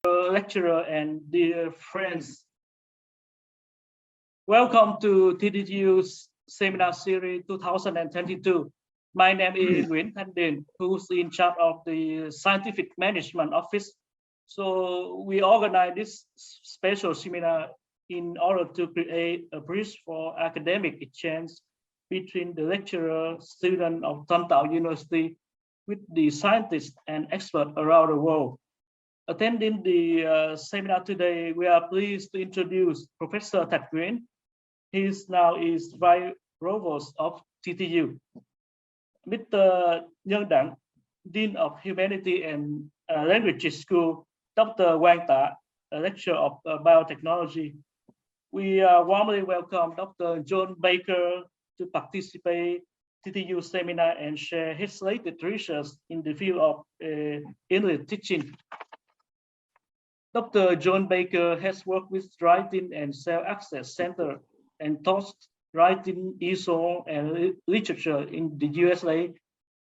lecturer and dear friends. Welcome to TDTU's Seminar Series 2022. My name is Nguyễn Thanh Điền, who's in charge of the Scientific Management Office. So we organize this special seminar in order to create a bridge for academic exchange between the lecturer, student of Tân Trào University with the scientists and experts around the world. Attending the seminar today, we are pleased to introduce Professor Thạch Nguyễn. He now is Vice Provost of TTU. Mr. Nhân Đặng, Dean of Humanity and Languages School, Dr. Quang Ta, a lecturer of biotechnology. We warmly welcome Dr. John Baker to participate TTU seminar and share his latest research in the field of English teaching. Dr. John Baker has worked with Writing and Self-Access Center and taught writing, ESOL, and literature in the U.S.A.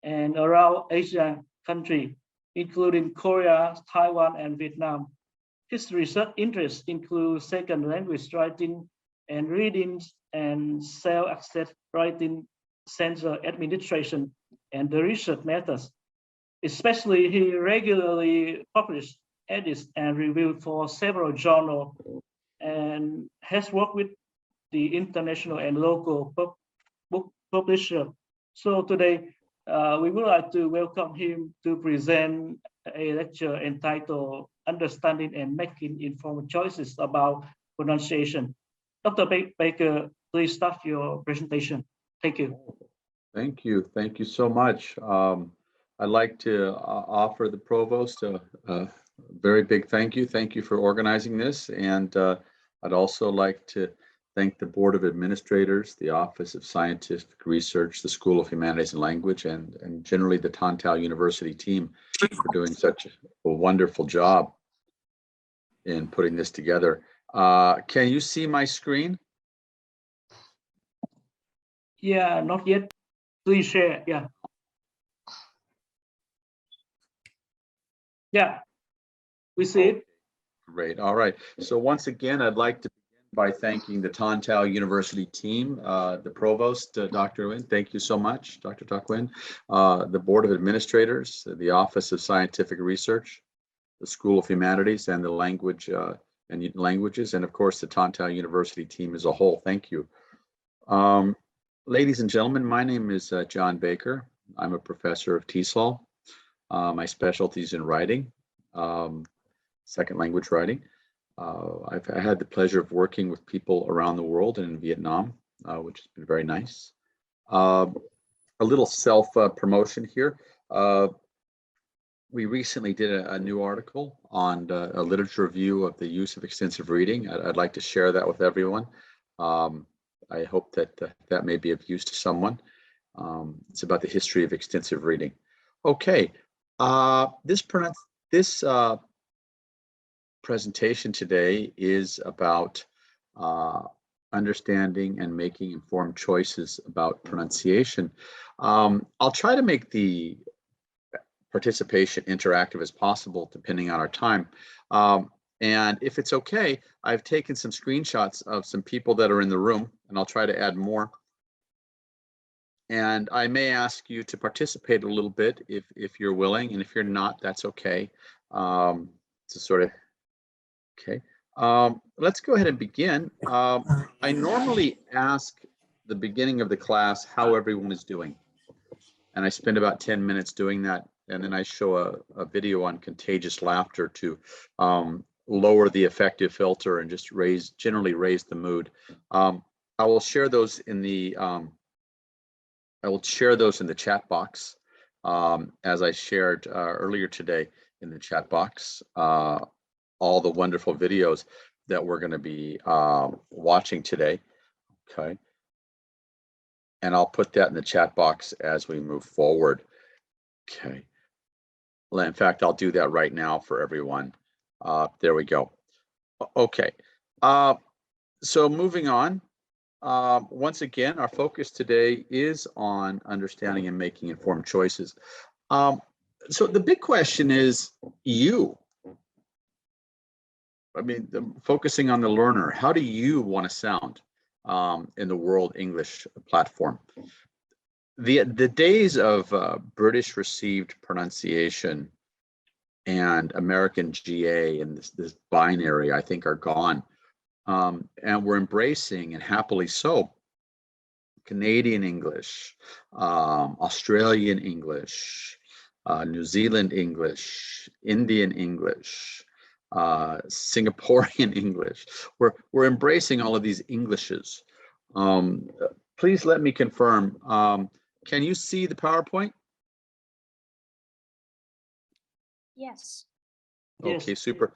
and around Asian countries, including Korea, Taiwan, and Vietnam. His research interests include second language writing and reading and self-access writing center administration and the research methods. Especially, he regularly published, edits, and reviewed for several journals and has worked with the international and local book publisher. So today, we would like to welcome him to present a lecture entitled Understanding and Making Informed Choices About Pronunciation. Dr. Baker, please start your presentation. Thank you. Thank you. Thank you so much. I'd like to offer the provost a very big thank you. Thank you for organizing this. And I'd also like to thank the Board of Administrators, the Office of Scientific Research, the School of Humanities and Language, and generally the Tân Trào University team for doing such a wonderful job in putting this together. Can you see my screen? Yeah, not yet. Please share. Yeah. Yeah, we see it. Great. All right. So once again, I'd like to begin by thanking the Tân Trào University team, the provost, Dr. Nguyen. Thank you so much, Dr. Thạch Nguyen. The Board of Administrators, the Office of Scientific Research, the School of Humanities and the Languages, and of course the Tân Trào University team as a whole. Thank you. Ladies and gentlemen, my name is John Baker. I'm a professor of TESOL. My specialty is in writing, second language writing. I've had the pleasure of working with people around the world and in Vietnam, which has been very nice. A little self-promotion here. We recently did a new article on a literature review of the use of extensive reading. I'd like to share that with everyone. I hope that that may be of use to someone. It's about the history of extensive reading. Okay, this presentation today is about understanding and making informed choices about pronunciation. I'll try to make the participation interactive as possible, depending on our time. And if it's okay, I've taken some screenshots of some people that are in the room, and I'll try to add more. And I may ask you to participate a little bit if you're willing, and if you're not, that's okay. Okay. Let's go ahead and begin. I normally ask the beginning of the class how everyone is doing. And I spend about 10 minutes doing that. And then I show a video on contagious laughter to lower the affective filter and just generally raise the mood. I will share those in the chat box, as I shared earlier today in the chat box, all the wonderful videos that we're going to be watching today. Okay. And I'll put that in the chat box as we move forward. Okay. Well, in fact, I'll do that right now for everyone. There we go. Okay. So moving on. Once again, our focus today is on understanding and making informed choices. So the big question is, I mean, focusing on the learner, how do you want to sound in the World English platform? The days of British received pronunciation and American GA and this binary, I think, are gone. And we're embracing, and happily so, Canadian English, Australian English, New Zealand English, Indian English, Singaporean English. We're embracing all of these Englishes. Please let me confirm. Can you see the PowerPoint? Yes. Okay, Yes. super.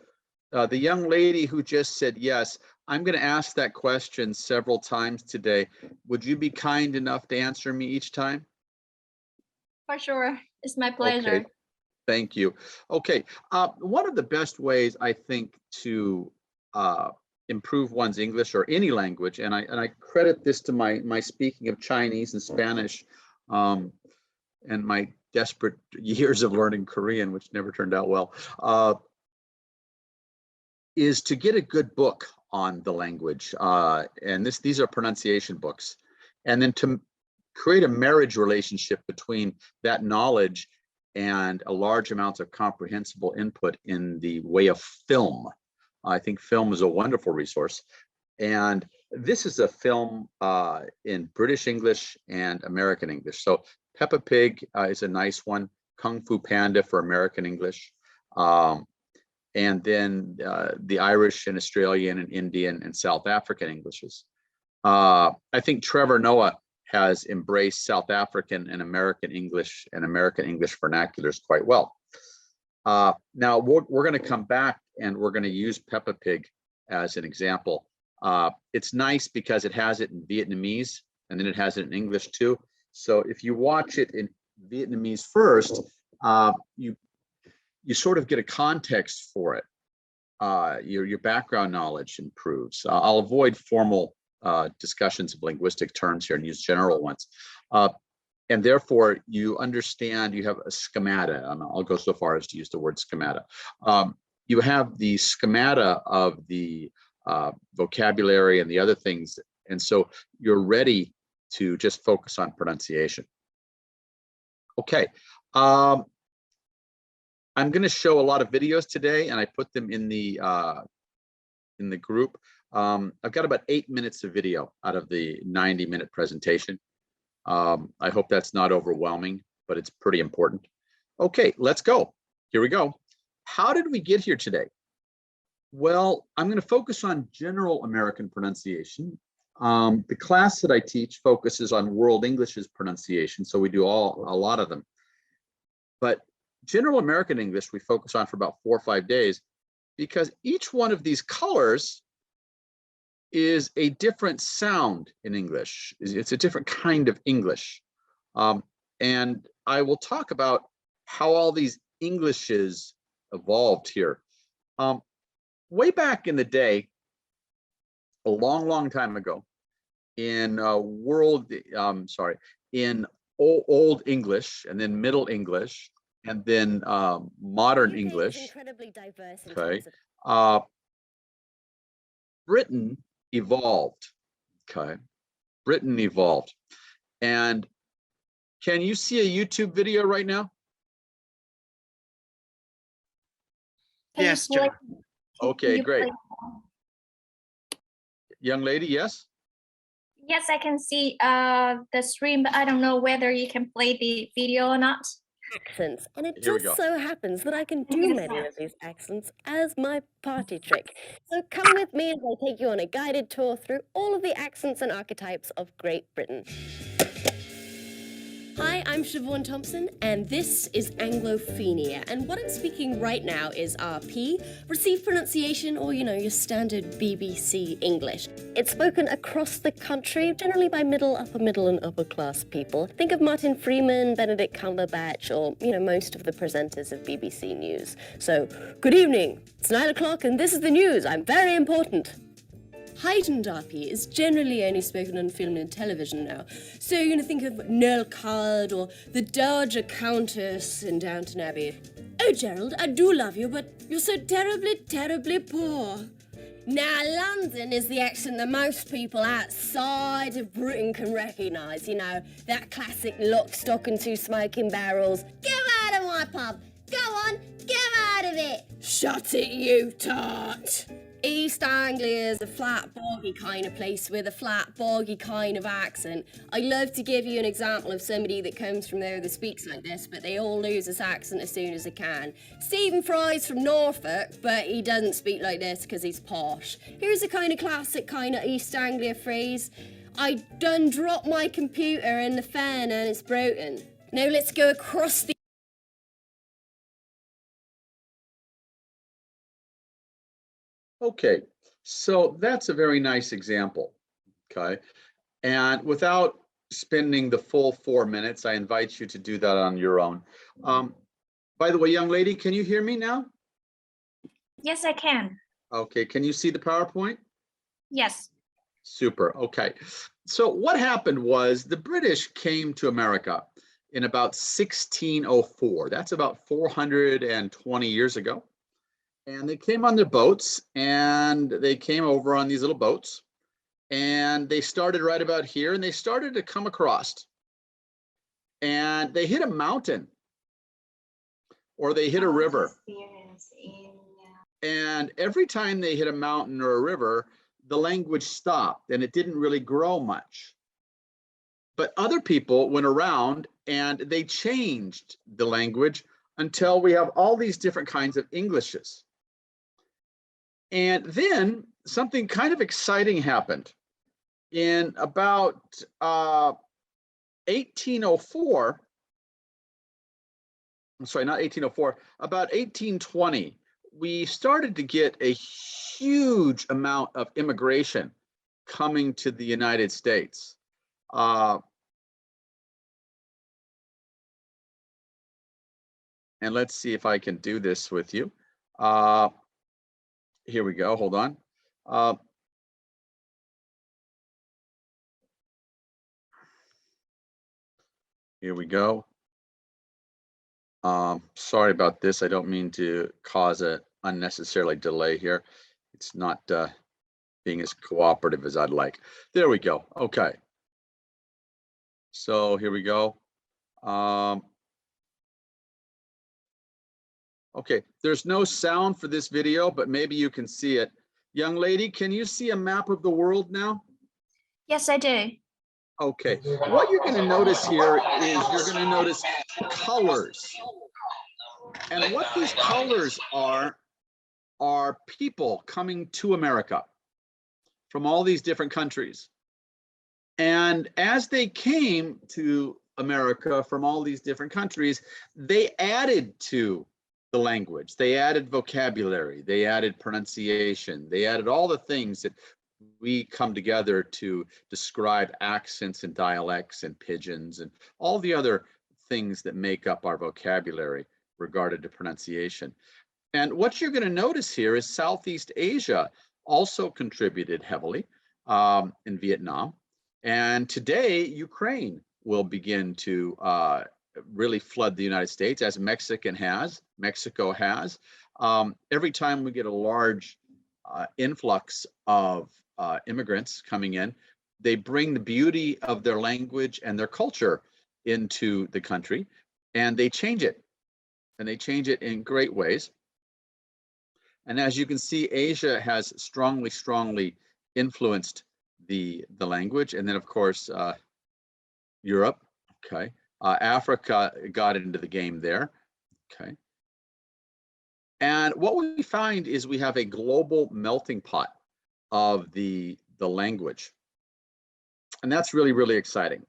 The young lady who just said yes, I'm going to ask that question several times today. Would you be kind enough to answer me each time? For sure. It's my pleasure. Okay. Thank you. Okay. One of the best ways, I think, to improve one's English or any language, and I credit this to my speaking of Chinese and Spanish, and my desperate years of learning Korean, which never turned out well, is to get a good book on the language. And these are pronunciation books. And then to create a marriage relationship between that knowledge and a large amounts of comprehensible input in the way of film. I think film is a wonderful resource. And this is a film in British English and American English. So Peppa Pig is a nice one. Kung Fu Panda for American English. And then the Irish and Australian and Indian and South African Englishes. I think Trevor Noah has embraced South African and American English vernaculars quite well. Now we're going to come back and we're going to use Peppa Pig as an example. It's nice because it has it in Vietnamese and then it has it in English too. So if you watch it in Vietnamese first, you sort of get a context for it. Your background knowledge improves. I'll avoid formal discussions of linguistic terms here and use general ones. And therefore, you understand, you have a schemata. I'll go so far as to use the word schemata. You have the schemata of the vocabulary and the other things. And so you're ready to just focus on pronunciation. Okay. I'm going to show a lot of videos today, and I put them in the group. I've got about 8 minutes of video out of the 90-minute presentation. I hope that's not overwhelming, but it's pretty important. Okay, let's go. Here we go. How did we get here today? Well, I'm going to focus on general American pronunciation. The class that I teach focuses on World English's pronunciation, so we do a lot of them. But general American English we focus on for about 4 or 5 days, because each one of these colors is a different sound in English. It's a different kind of English. And I will talk about how all these Englishes evolved here. Way back in the day, a long time ago, in in Old English, and then Middle English, and then modern English. Incredibly diverse in Okay. terms of Britain evolved. Okay. Britain evolved. And can you see a YouTube video right now? Can you Yes, play- John. Okay, can you great. play- Young lady, yes? Yes, I can see the stream, but I don't know whether you can play the video or not. accents, and it Here we just go. so happens that I can do many of these accents as my party trick. So come with me as I take you on a guided tour through all of the accents and archetypes of Great Britain. Hi, I'm Siobhan Thompson, and this is Anglophenia. And what I'm speaking right now is RP, received pronunciation, or, your standard BBC English. It's spoken across the country, generally by middle, and upper class people. Think of Martin Freeman, Benedict Cumberbatch, or, most of the presenters of BBC News. So, good evening. It's 9 o'clock, and this is the news. I'm very important. Heightened RP is generally only spoken on film and television now. So you're going to think of Nell Card or the Dowager Countess in Downton Abbey. Oh, Gerald, I do love you, but you're so terribly, terribly poor. Now, London is the accent that most people outside of Britain can recognise. You know, that classic lock, stock and two smoking barrels. Get out of my pub! Go on, get out of it! Shut it, you tart! East Anglia is a flat, boggy kind of place with a flat, boggy kind of accent. I love to give you an example of somebody that comes from there that speaks like this, but they all lose this accent as soon as they can. Stephen Fry's from Norfolk, but he doesn't speak like this because he's posh. Here's a kind of classic kind of East Anglia phrase. I done dropped my computer in the fan and it's broken. Now let's go across the... Okay, so that's a very nice example, okay? And without spending the full 4 minutes, I invite you to do that on your own. By the way, young lady, can you hear me now? Yes, I can. Okay, can you see the PowerPoint? Yes. Super, okay. So what happened was the British came to America in about 1604. That's about 420 years ago. And they came on their boats, and they came over on these little boats, and they started right about here, and they started to come across, and they hit a mountain, or they hit a river. And every time they hit a mountain or a river, the language stopped, and it didn't really grow much. But other people went around, and they changed the language until we have all these different kinds of Englishes. And then something kind of exciting happened. In about 1804, I'm sorry, not 1804, about 1820, we started to get a huge amount of immigration coming to the United States. And let's see if I can do this with you. Here we go, hold on. Here we go. Sorry about this. I don't mean to cause an unnecessarily delay here. It's not being as cooperative as I'd like. There we go. Okay. So here we go. Okay, there's no sound for this video, but maybe you can see it. Young lady, can you see a map of the world now? Yes, I do. Okay, what you're going to notice here is you're going to notice colors. And what these colors are people coming to America from all these different countries. And as they came to America from all these different countries, they added to the language. They added vocabulary, they added pronunciation, they added all the things that we come together to describe accents and dialects and pidgins and all the other things that make up our vocabulary regarded to pronunciation. And what you're going to notice here is Southeast Asia also contributed heavily in Vietnam. And today, Ukraine will begin to really flood the United States, as Mexico has. Every time we get a large influx of immigrants coming in, they bring the beauty of their language and their culture into the country, and they change it. And they change it in great ways. And as you can see, Asia has strongly influenced the language. And then, of course, Europe, okay. Africa got into the game there, okay. And what we find is we have a global melting pot of the language. And that's really exciting.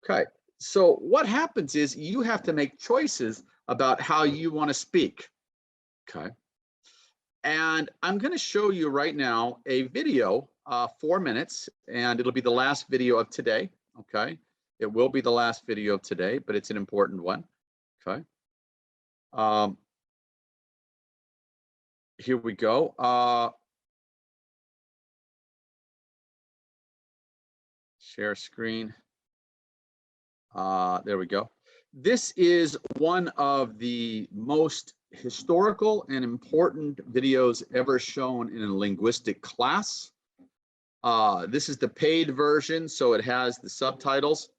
Okay, so what happens is you have to make choices about how you want to speak, okay? And I'm going to show you right now a video, 4 minutes, and it'll be the last video of today, okay? It will be the last video of today, but it's an important one, okay? Here we go. Share screen. There we go. This is one of the most historical and important videos ever shown in a linguistic class. This is the paid version, so it has the subtitles.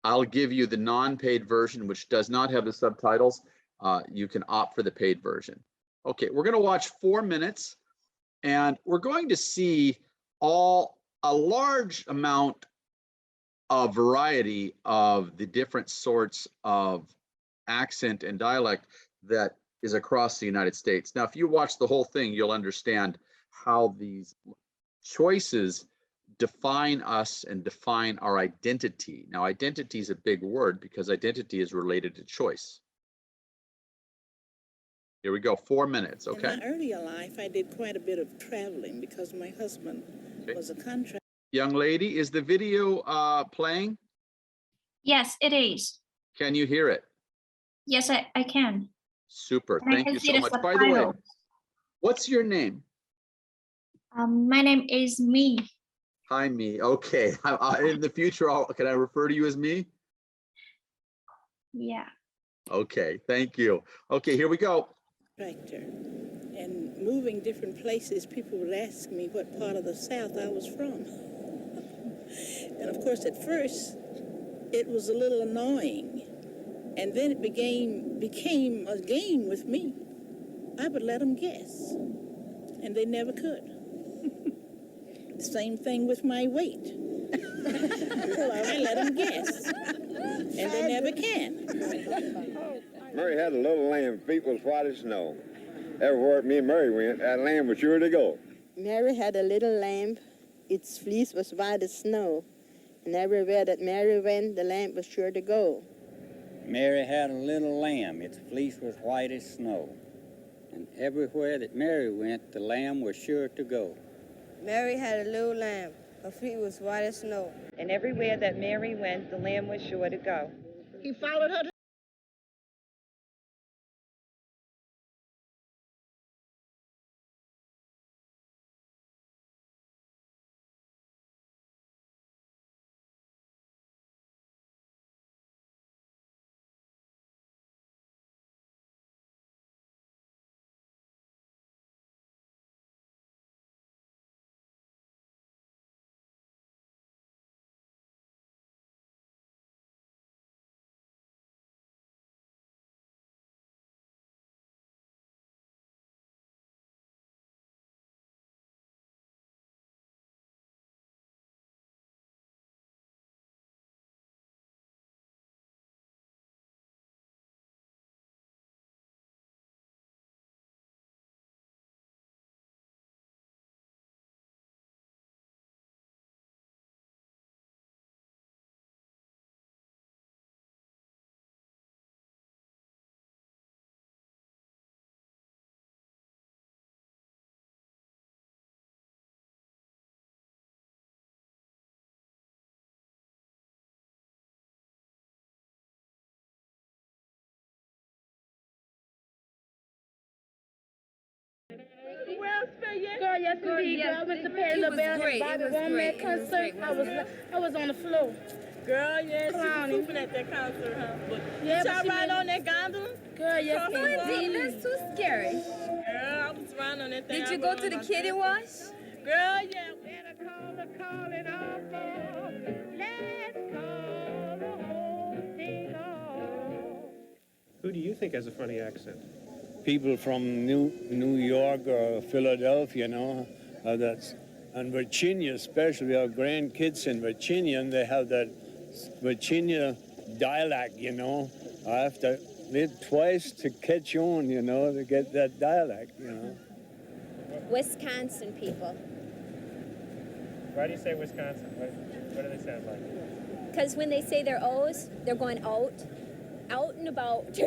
I'll give you the non-paid version, which does not have the subtitles. You can opt for the paid version. Okay, we're going to watch 4 minutes, and we're going to see a large amount of variety of the different sorts of accent and dialect that is across the United States. Now, if you watch the whole thing, you'll understand how these choices define us and define our identity. Now, identity is a big word because identity is related to choice. Here we go, 4 minutes, okay? In my earlier life, I did quite a bit of traveling because my husband was a contractor. Young lady, is the video playing? Yes, it is. Can you hear it? Yes, I can. Super, And I thank can you see so the much. By the way, subtitles. what's your name? My name is Me. Hi, me. Okay, in the future, can I refer to you as me? Yeah. Okay, thank you. Okay, here we go. And moving different places, people would ask me what part of the South I was from. And of course, at first, it was a little annoying. And then it became a game with me. I would let them guess, and they never could. Same thing with my weight. I let them guess, and they never can. Murray had a little lamb, feet was white as snow. Everywhere me and Murray went, that lamb was sure to go. Mary had a little lamb, its fleece was white as snow, and everywhere that Mary went, the lamb was sure to go. Mary had a little lamb, its fleece was white as snow, and everywhere that Mary went, the lamb was sure to go. Mary had a little lamb, her feet was white as snow, and everywhere that Mary went, the lamb was sure to go. He followed her. Girl, yes, indeed, girl. I went to pay the bell and bought it one man concert. I was on the floor. Girl, yes, she was pooping at that concert, huh? But Yeah, y'all ride on that gondola? Girl, yes, indeed. That's too scary. Girl, I was riding on that thing. Did you go to the kiddie wash? Girl, yeah. Better call the calling off. Let's call the whole thing off. Who do you think has a funny accent? People from New York or Philadelphia, you know, and Virginia especially. We have grandkids in Virginia, and they have that Virginia dialect, you know. I have to live twice to catch on, you know, to get that dialect, you know. Wisconsin people. Why do you say Wisconsin? What do they sound like? Because when they say their O's, they're going out and about.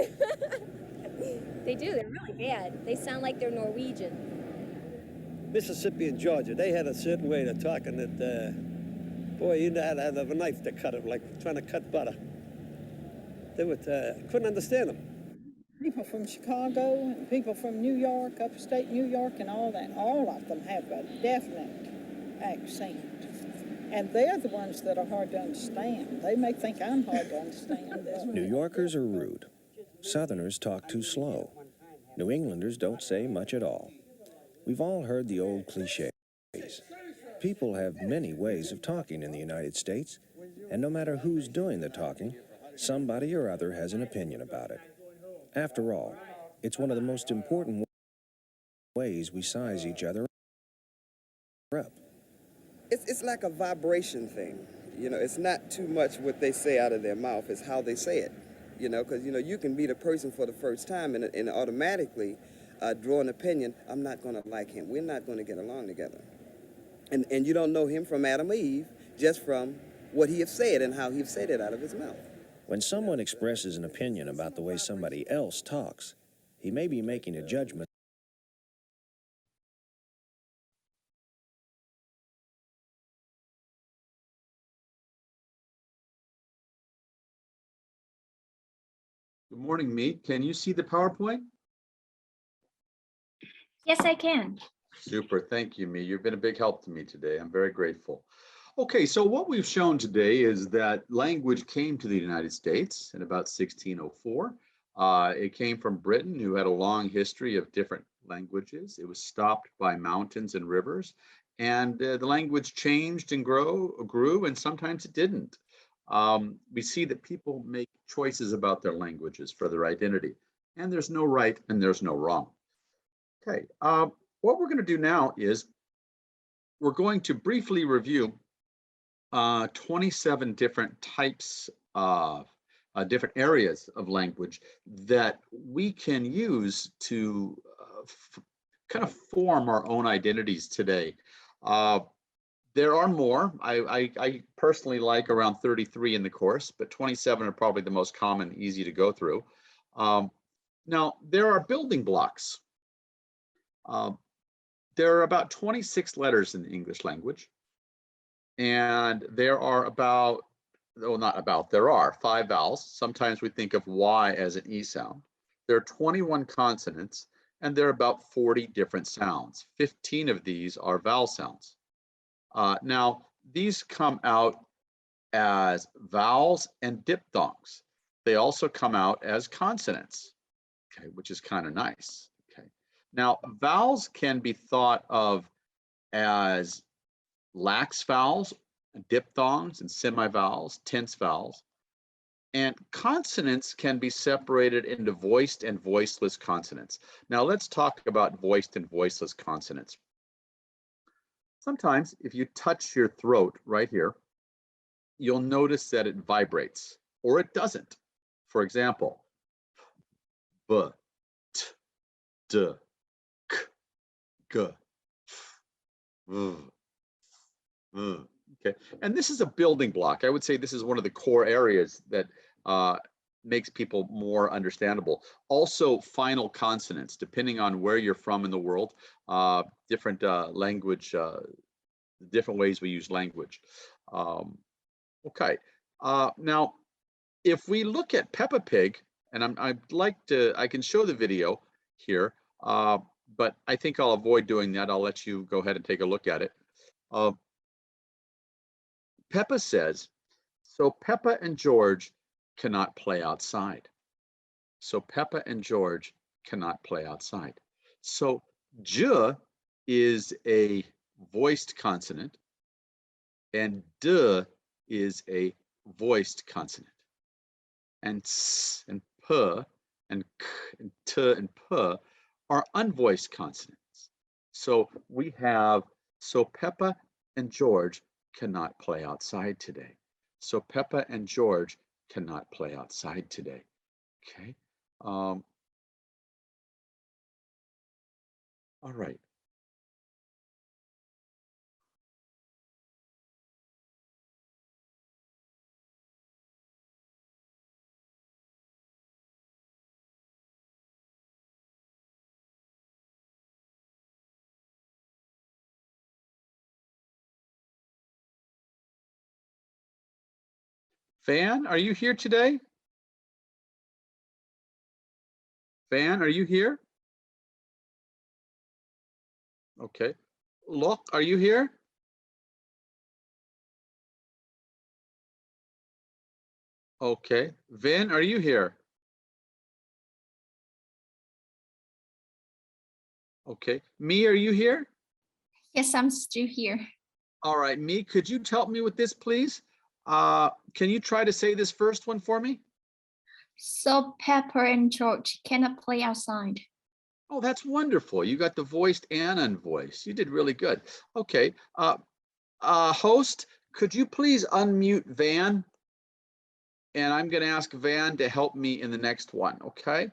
They do, they're really bad. They sound like they're Norwegian. Mississippi and Georgia, they had a certain way of talking that, boy, you had to have a knife to cut it, like trying to cut butter. They would, couldn't understand them. People from Chicago and people from New York, upstate New York and all that, all of them have a definite accent. And they're the ones that are hard to understand. They may think I'm hard to understand. New Yorkers are rude. Southerners talk too slow. New Englanders don't say much at all. We've all heard the old cliches. People have many ways of talking in the United States, and no matter who's doing the talking, somebody or other has an opinion about it. After all, it's one of the most important ways we size each other up. It's like a vibration thing. You know, it's not too much what they say out of their mouth, it's how they say it. You know, because, you know, you can meet a person for the first time and automatically draw an opinion, I'm not going to like him. We're not going to get along together. And you don't know him from Adam or Eve, just from what he has said and how he has said it out of his mouth. When someone expresses an opinion about the way somebody else talks, he may be making a judgment. Good morning, Meet. Can you see the PowerPoint? Yes, I can. Super, thank you, Meet. You've been a big help to me today. I'm very grateful. Okay, so what we've shown today is that language came to the United States in about 1604. It came from Britain, who had a long history of different languages. It was stopped by mountains and rivers, and the language changed and grew, and sometimes it didn't. We see that people make choices about their languages for their identity, and there's no right and there's no wrong. Okay, what we're going to do now is we're going to briefly review 27 different types of different areas of language that we can use to kind of form our own identities today. There are more. I personally like around 33 in the course, but 27 are probably the most common, easy to go through. Now, there are building blocks. There are about 26 letters in the English language. And there are about, well, not about, there are 5 vowels. Sometimes we think of Y as an E sound. There are 21 consonants, and there are about 40 different sounds. 15 of these are vowel sounds. Now, these come out as vowels and diphthongs. They also come out as consonants, okay, which is kind of nice. Okay. Now, vowels can be thought of as lax vowels, diphthongs, and semivowels, tense vowels. And consonants can be separated into voiced and voiceless consonants. Now let's talk about voiced and voiceless consonants. Sometimes if you touch your throat right here, you'll notice that it vibrates or it doesn't. For example, b, t, d, k, g, v. Okay, and this is a building block. I would say this is one of the core areas that makes people more understandable. Also, final consonants, depending on where you're from in the world, different language, different ways we use language. Okay, now, if we look at Peppa Pig, and I'd like to, I can show the video here, but I think I'll avoid doing that. I'll let you go ahead and take a look at it. Peppa says, so Peppa and George cannot play outside. So Peppa and George cannot play outside. So J is a voiced consonant and D is a voiced consonant. And S and P and K and T and P are unvoiced consonants. So we have, so Peppa and George cannot play outside today. So Peppa and George cannot play outside today. Okay. All right. Van, are you here today? Van, are you here? Okay. Look, are you here? Okay. Van, are you here? Okay, Me, are you here? Yes, I'm still here. All right, Me, could you help me with this, please? Can you try to say this first one for me? So Pepper and George cannot play outside. Oh, that's wonderful. You got the voiced and unvoiced. You did really good. Okay, host, could you please unmute Van? And I'm going to ask Van to help me in the next one, okay?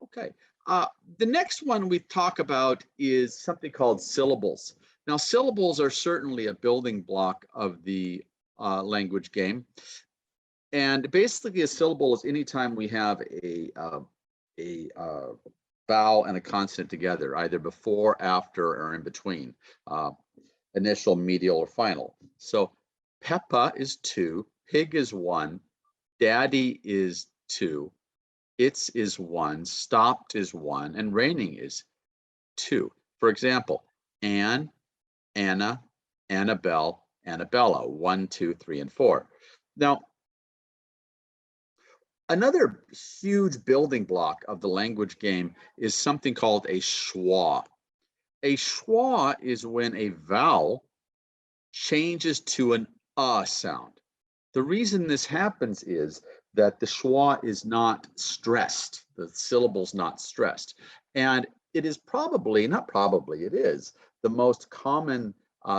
Okay. The next one we talk about is something called syllables. Now, syllables are certainly a building block of the language game. And basically, a syllable is anytime we have a vowel and a consonant together, either before, after, or in between, initial, medial, or final. So Peppa is 2, pig is 1, daddy is 2, it's is 1, stopped is 1, and raining is 2. For example, Anne, Anna, Annabelle, Annabella, 1, 2, 3, and 4. Now, another huge building block of the language game is something called a schwa. A schwa is when a vowel changes to an sound. The reason this happens is that the schwa is not stressed. The syllable's not stressed. And it is probably, not probably, it is the most common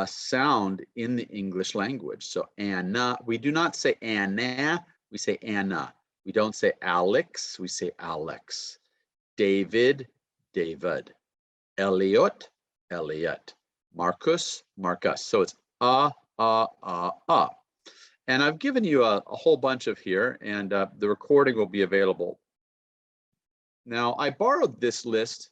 sound in the English language. So Anna, we do not say Anna, we say Anna. We don't say Alex, we say Alex. David, David. Elliot, Elliot. Marcus, Marcus. So it's And I've given you a whole bunch of here, and the recording will be available. Now, I borrowed this list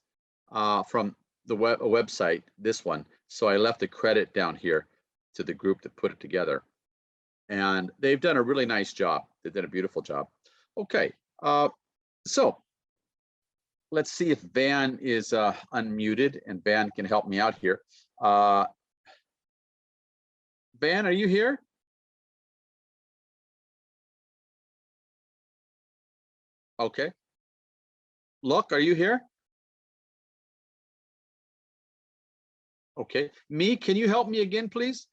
from the website, this one, so I left a credit down here to the group that put it together. And they've done a really nice job. They've done a beautiful job. Okay, so let's see if Van is unmuted, and Van can help me out here. Van, are you here? Okay. Look, are you here? Okay. Me, can you help me again, please?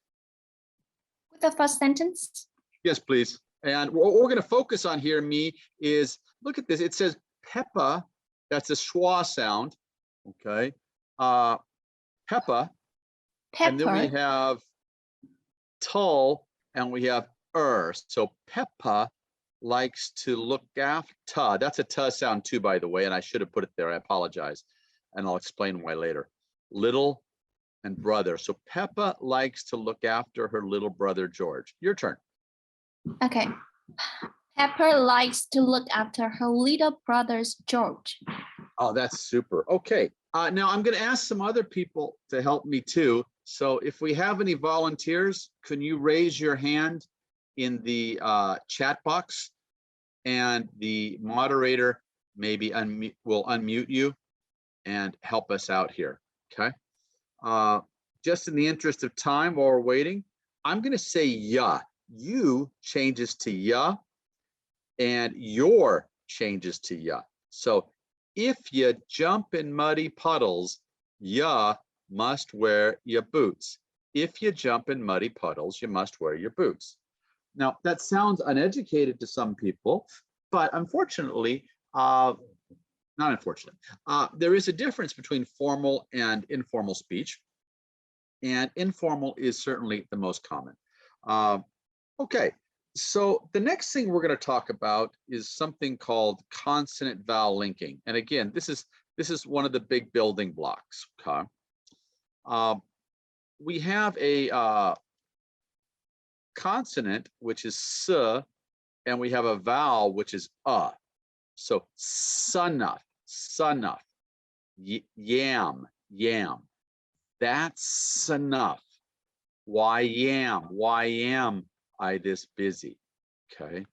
With the first sentence? Yes, please. And what we're going to focus on here, Me, is look at this. It says Peppa. That's a schwa sound. Okay. Peppa. And then we have tull and we have So Peppa likes to look after. That's a t sound too, by the way, and I should have put it there. I apologize. And I'll explain why later. Little and brother. So Peppa likes to look after her little brother, George. Your turn. Okay. Pepper likes to look after her little brother's George. Oh, that's super. Okay. Now I'm going to ask some other people to help me too. So if we have any volunteers, can you raise your hand in the chat box, and the moderator maybe will unmute you and help us out here. Okay. Just in the interest of time while we're waiting, I'm going to say ya. You changes to ya, and your changes to ya. So if you jump in muddy puddles, ya must wear your boots. If you jump in muddy puddles, you must wear your boots. Now, that sounds uneducated to some people, but unfortunately, not unfortunately, there is a difference between formal and informal speech, and informal is certainly the most common. Okay, so the next thing we're going to talk about is something called consonant vowel linking. And again, this is one of the big building blocks. Okay, we have a consonant, which is s, and we have a vowel, which is So sunuff, sunuff, yam, yam. That's enough. Why am I this busy? Okay.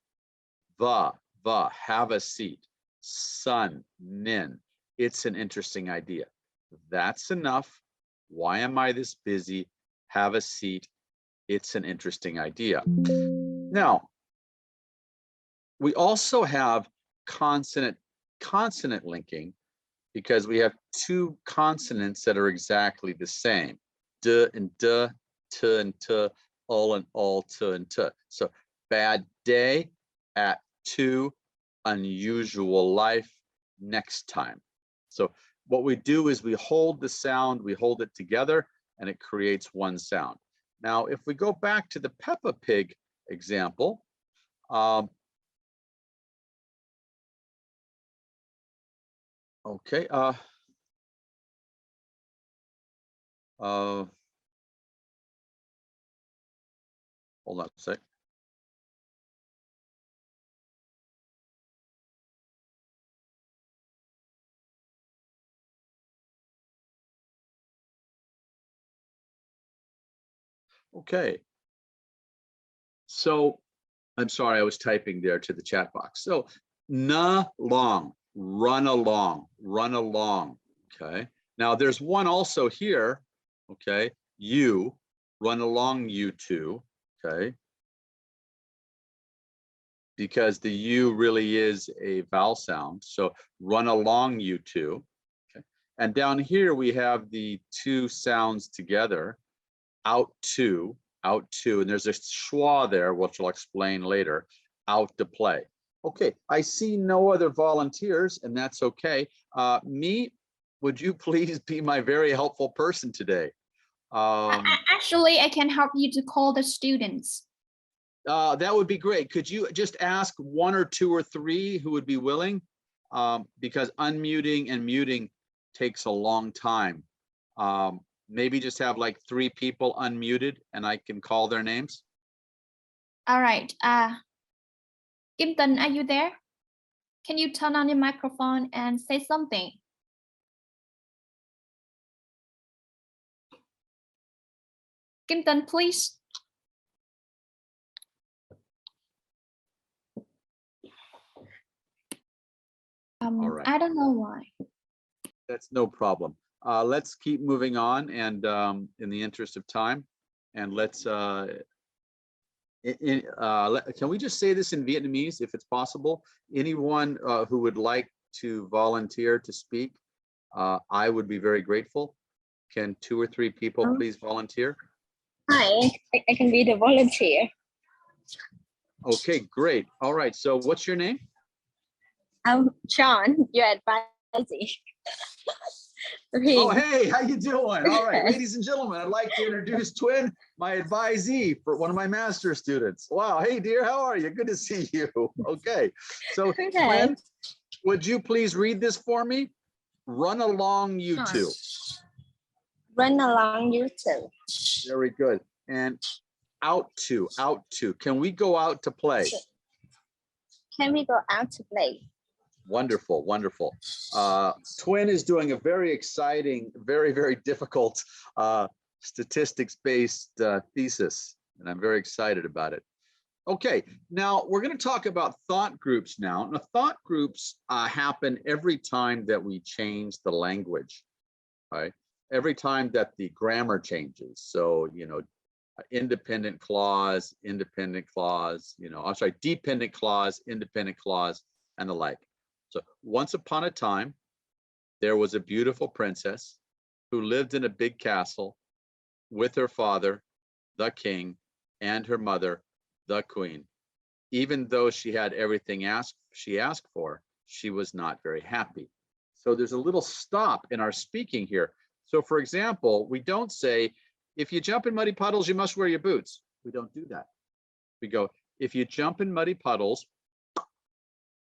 The, have a seat. Sun, nin. It's an interesting idea. That's enough. Why am I this busy? Have a seat. It's an interesting idea. Now, we also have consonant linking, because we have two consonants that are exactly the same. D and D, T and T, all and all, T and T. So bad day, at 2, unusual life, next time. So what we do is we hold the sound, we hold it together, and it creates one sound. Now, if we go back to the Peppa Pig example, okay, hold on a sec. Okay. So I'm sorry, I was typing there to the chat box. So na long, run along, run along. Okay. Now there's one also here. Okay. You, run along, you two. Okay. Because the U really is a vowel sound. So run along, you two. Okay. And down here we have the two sounds together. Out to, and there's a schwa there, which I'll explain later. Out to play. Okay, I see no other volunteers, and that's okay. Me, would you please be my very helpful person today? Actually, I can help you to call the students. That would be great. Could you just ask 1 or 2 or 3 who would be willing? Because unmuting and muting takes a long time. Maybe just have like 3 people unmuted and I can call their names. All right. Kimpton, are you there? Can you turn on your microphone and say something? Kimpton, please. All right. I don't know why. That's no problem. Let's keep moving on, and in the interest of time, and let's can we just say this in Vietnamese if it's possible? Anyone who would like to volunteer to speak, I would be very grateful. Can 2 or 3 people please volunteer? Hi, I can be the volunteer. Okay, great. All right, so what's your name? I'm John, your advisee. Oh, hey, how you doing? All right, ladies and gentlemen, I'd like to introduce Twin, my advisee for one of my master's students. Wow, hey dear, how are you? Good to see you. Okay, so Twin, would you please read this for me? Run along, you two. Run along, you two. Very good. And out to, out to. Can we go out to play? Can we go out to play? Wonderful, wonderful. Twin is doing a very exciting, very, very difficult statistics-based thesis, and I'm very excited about it. Okay, now we're going to talk about thought groups now. Now, thought groups happen every time that we change the language, right? Every time that the grammar changes. So, you know, independent clause, you know, I'm sorry, dependent clause, independent clause, and the like. So once upon a time, there was a beautiful princess who lived in a big castle with her father, the king, and her mother, the queen. Even though she had everything she asked for, she was not very happy. So there's a little stop in our speaking here. So for example, we don't say, if you jump in muddy puddles, you must wear your boots. We don't do that. We go, if you jump in muddy puddles,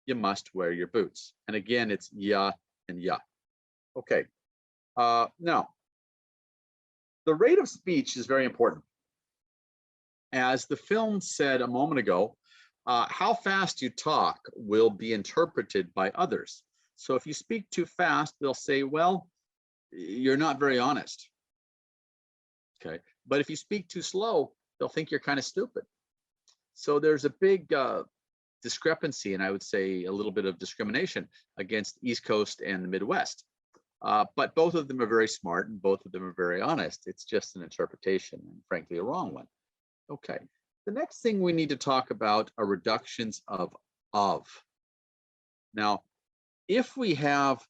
you must wear your boots. And again, it's ya and ya. Okay. Now, the rate of speech is very important. As the film said a moment ago, how fast you talk will be interpreted by others. So if you speak too fast, they'll say, well, you're not very honest. Okay. But if you speak too slow, they'll think you're kind of stupid. So there's a big discrepancy, and I would say a little bit of discrimination against East Coast and the Midwest. But both of them are very smart and both of them are very honest. It's just an interpretation, and frankly, a wrong one. Okay. The next thing we need to talk about are reductions of. Now, if we have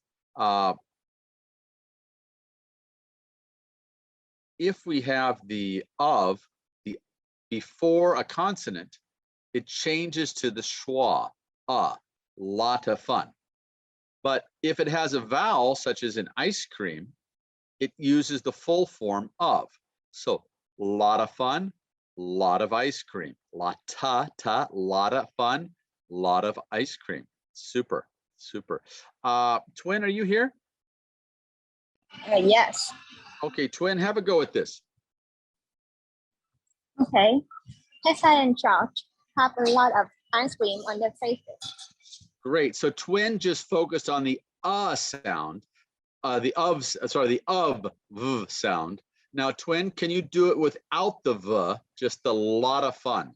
if we have the of before a consonant, it changes to the schwa, lot of fun. But if it has a vowel, such as in ice cream, it uses the full form of. So lot of fun, lot of ice cream, lot of fun, lot of ice cream. Super, super. Twin, are you here? Yes. Okay, Twin, have a go at this. Okay. Tessa and George have a lot of ice cream on their faces. Great. So Twin just focused on the sound, the of v sound. Now, Twin, can you do it without the v? Just a lot of fun.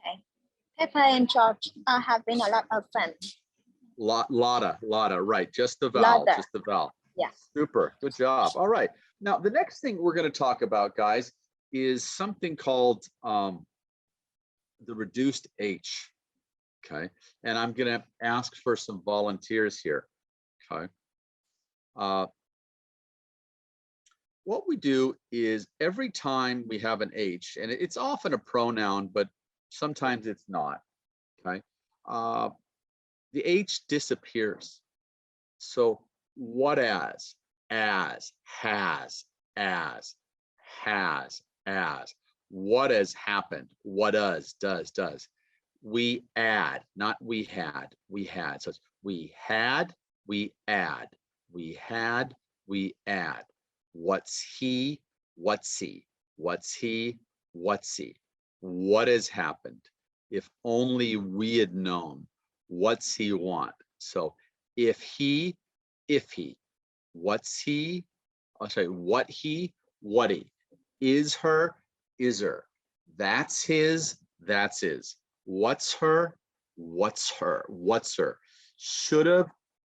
Okay. Peppa and George are having a lot of fun. Lotta, right? Just the vowel, Lotta. just the vowel. Yeah. Super. Good job. All right. Now, the next thing we're going to talk about, guys, is something called the reduced H. Okay. And I'm going to ask for some volunteers here. Okay. What we do is every time we have an H, and it's often a pronoun, but sometimes it's not. Okay. The H disappears. So what as, has, as, what has happened, what does. We add, not we had. So it's we had, we add, we had, we add. What's he, what's he, what's he, what's he. What has happened? If only we had known. What's he want? So if he, what's he, what he, is her, is her, that's his, that's his, what's her, what's her, should have,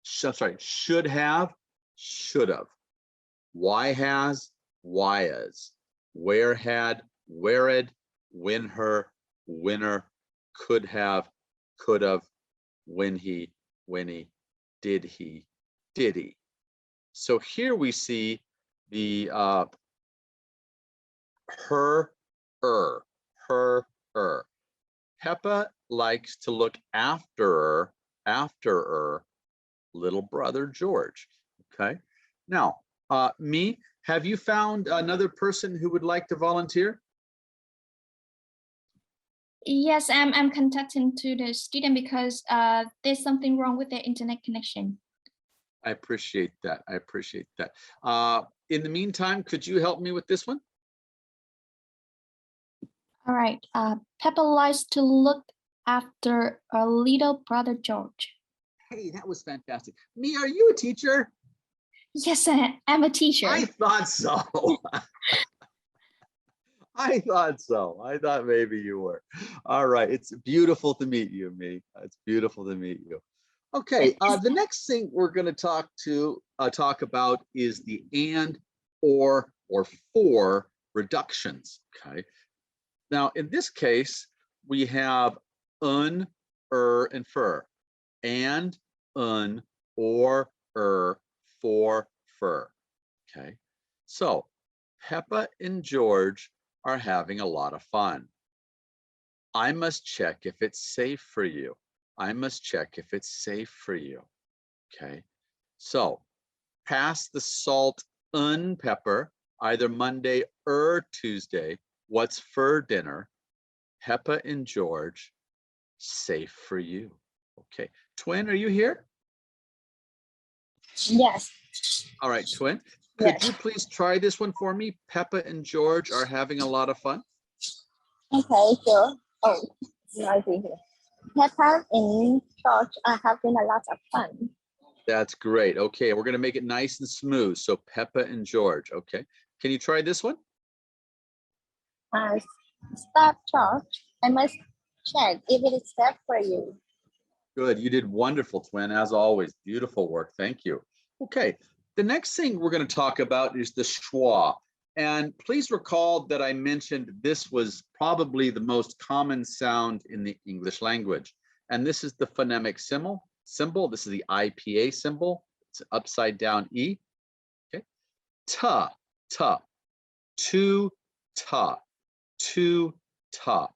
should have, why has, why is, where had, where'd, when her, winner, could have, when he, did he. So here we see the her. Peppa likes to look after her little brother George. Okay. Now, me, have you found another person who would like to volunteer? Yes, I'm contacting to the student because there's something wrong with their internet connection. I appreciate that. In the meantime, could you help me with this one? All right. Peppa likes to look after her little brother George. Hey, that was fantastic. Me, are you a teacher? Yes, I'm a teacher. I thought so. I thought maybe you were. All right. It's beautiful to meet you, Me. It's beautiful to meet you. Okay. The next thing we're going to talk about is the and, or for reductions. Okay. Now, in this case, we have and fur, and, or, for, fur. Okay. So Peppa and George are having a lot of fun. I must check if it's safe for you. I must check if it's safe for you. Okay. So pass the salt pepper either Monday or Tuesday. What's for dinner? Peppa and George, safe for you. Okay. Twin, are you here? Yes. All right, Twin. Could you please try this one for me? Peppa and George are having a lot of fun. Okay, sure. Oh, noisy here. Peppa and George are having a lot of fun. That's great. Okay, we're going to make it nice and smooth. So Peppa and George. Okay. Can you try this one? Stop, George. I must check if it is safe for you. Good. You did wonderful, Twin, as always. Beautiful work. Thank you. Okay. The next thing we're going to talk about is the schwa. And please recall that I mentioned this was probably the most common sound in the English language. And this is the phonemic symbol. This is the IPA symbol. It's upside down E. Okay. Ta, ta, to, ta, to, ta,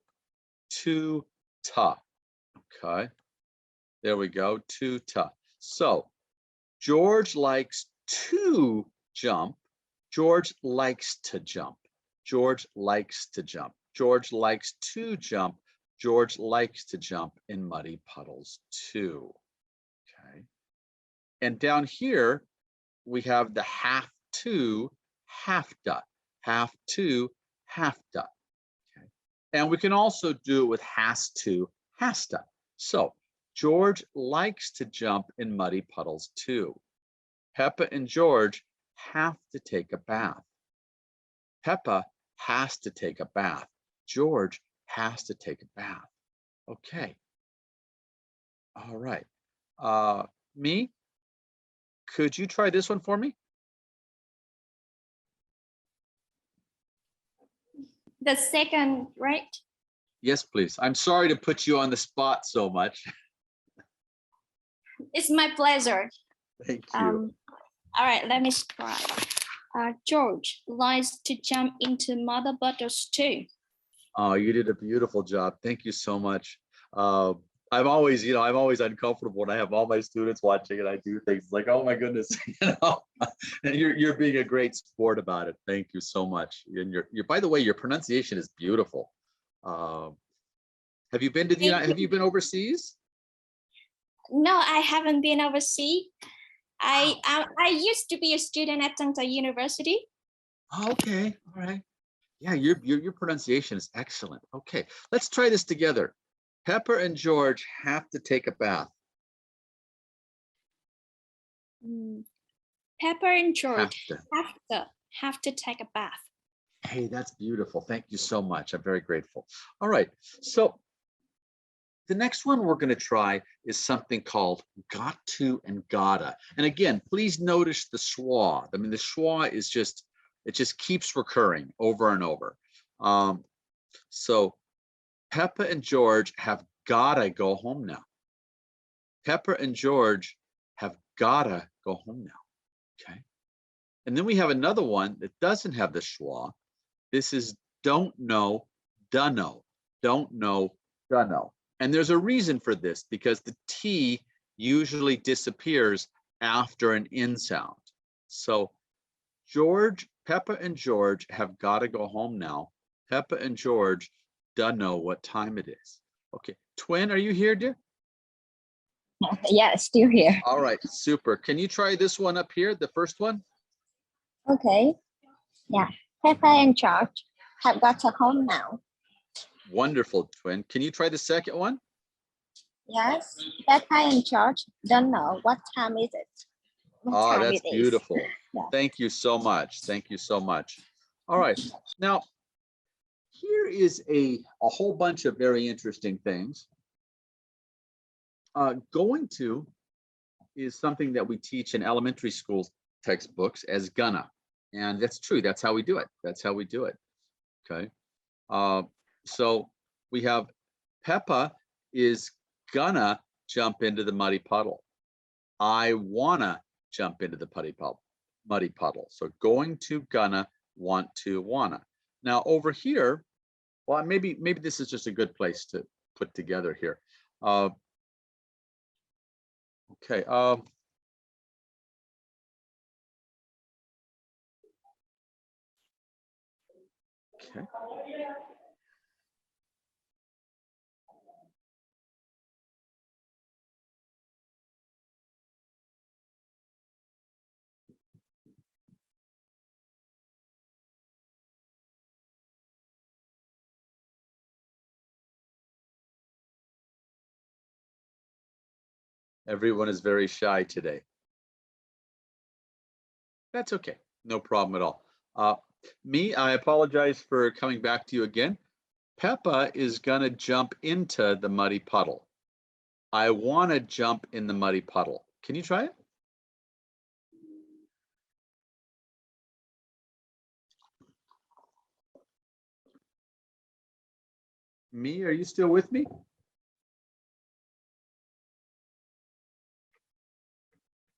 to, ta. Okay. There we go. To, ta. So George likes to jump. George likes to jump. George likes to jump. George likes to jump. George likes to jump in muddy puddles too. Okay. And down here, we have the have to, have to, have to, have to. Okay. And we can also do it with has to, has to. So George likes to jump in muddy puddles too. Peppa and George have to take a bath. Peppa has to take a bath. George has to take a bath. Okay. All right. Me, could you try this one for me? The second, right? Yes, please. I'm sorry to put you on the spot so much. It's my pleasure. Thank you. All right, let me try. George likes to jump into mother puddles too. Oh, you did a beautiful job. Thank you so much. I'm always uncomfortable when I have all my students watching and I do things like, oh my goodness, and you're being a great sport about it. Thank you so much. And by the way, your pronunciation is beautiful. Have you been to have you been overseas? No, I haven't been overseas. I used to be a student at Taiwan University. Oh, okay, all right. Yeah, your pronunciation is excellent. Okay, let's try this together. Pepper and George have to take a bath. Pepper and George have to take a bath. Hey, that's beautiful. Thank you so much. I'm very grateful. All right, so the next one we're going to try is something called got to and gotta. And again, please notice the schwa. I mean, the schwa is just, it just keeps recurring over and over. So Peppa and George have gotta go home now. Peppa and George have gotta go home now. Okay. And then we have another one that doesn't have the schwa. This is don't know, dunno. Don't know, dunno. And there's a reason for this, because the T usually disappears after an in sound. So Peppa and George have got to go home now. Peppa and George don't know what time it is. Okay, Twin, are you here, dear? Yeah, still here. All right, super. Can you try this one up here, the first one? Okay. Yeah, Peppa and George have got to home now. Wonderful, Twin. Can you try the second one? Yes, Peppa and George don't know what time is it. Oh, that's beautiful. Yeah. Thank you so much. Thank you so much. All right. Now, here is a whole bunch of very interesting things. Going to is something that we teach in elementary school textbooks as gonna. And that's true. That's how we do it. That's how we do it. Okay. So we have Peppa is gonna jump into the muddy puddle. I wanna jump into the muddy puddle. So going to, gonna, want to, wanna. Now over here, well, maybe this is just a good place to put together here. Okay. Okay. Everyone is very shy today. That's okay. No problem at all. I apologize for coming back to you again. Peppa is gonna jump into the muddy puddle. I wanna jump in the muddy puddle. Can you try it? Me, are you still with me?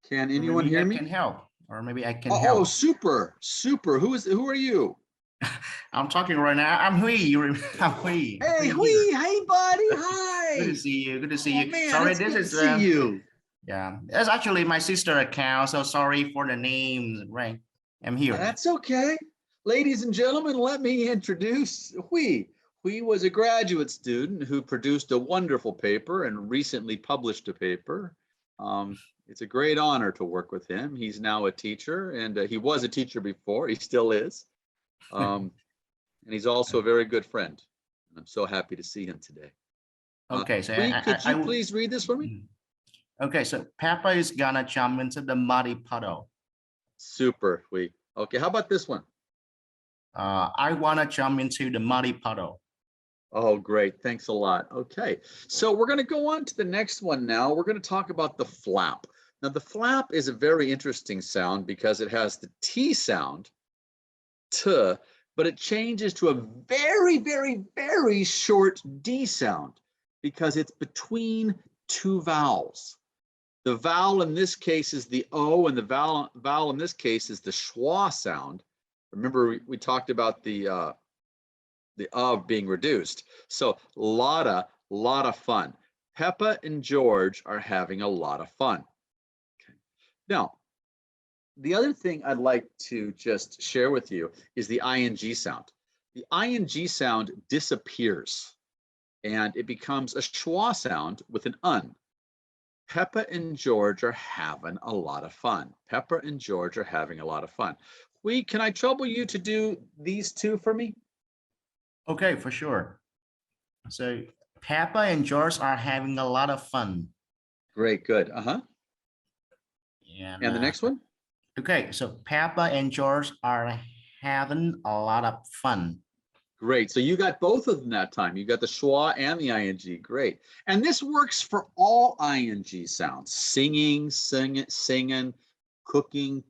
Can Or anyone maybe hear I me? can help, or maybe I can Oh, help. super. Who are you? I'm talking right now. I'm Hui. I'm Hui. Hey, Hui here. hey, buddy. Good Hi. to see you. Good to see Oh, you. man, Sorry, it's this good to is see you. yeah. That's actually my sister account. So sorry for the names. Right, I'm here. That's okay. Ladies and gentlemen, let me introduce Hui. Hui was a graduate student who produced a wonderful paper and recently published a paper. It's a great honor to work with him. He's now a teacher, and he was a teacher before. He still is. And he's also a very good friend. I'm so happy to see him today. Okay, so Hui, could you please read this for me? Okay, so Peppa is gonna jump into the muddy puddle. Super, Hui. Okay, how about this one? I wanna jump into the muddy puddle. Oh, great. Thanks a lot. Okay, so we're going to go on to the next one now. We're going to talk about the flap. Now, the flap is a very interesting sound because it has the T sound, T, but it changes to a very, very, very short D sound because it's between two vowels. The vowel in this case is the O, and the vowel in this case is the schwa sound. Remember, we talked about the of being reduced. So lot of fun. Peppa and George are having a lot of fun. Okay. Now, the other thing I'd like to just share with you is the ing sound. The ing sound disappears and it becomes a schwa sound with an un. Peppa and George are having a lot of fun. Peppa and George are having a lot of fun. Hui, can I trouble you to do these two for me? Okay, for sure. So Peppa and George are having a lot of fun. Great, good. Uh-huh. And the next one? Okay, so Peppa and George are having a lot of fun. Great. So you got both of them that time. You got the schwa and the ing. Great. And this works for all ing sounds. Singing, singing, cooking,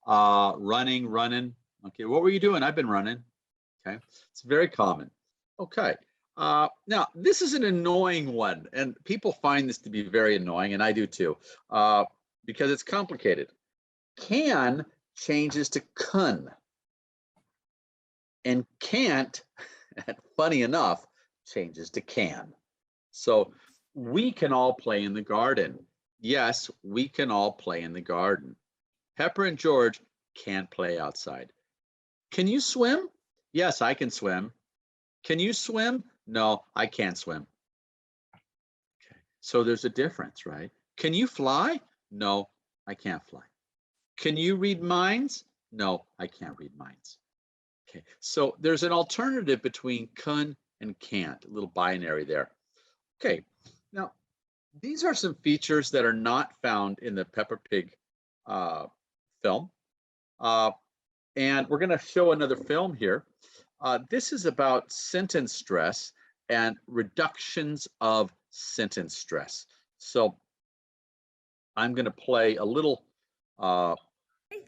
running. Okay, what were you doing? I've been running. Okay, it's very common. Okay. Now, this is an annoying one, and people find this to be very annoying, and I do too, because it's complicated. Can changes to kun, and can't, funny enough, changes to can. So we can all play in the garden. Yes, we can all play in the garden. Pepper and George can't play outside. Can you swim? Yes, I can swim. Can you swim? No, I can't swim. Okay, so there's a difference, right? Can you fly? No, I can't fly. Can you read minds? No, I can't read minds. Okay, so there's an alternative between can and can't, a little binary there. Okay, now these are some features that are not found in the Peppa Pig film. And we're going to show another film here. This is about sentence stress and reductions of sentence stress. So I'm going to play a little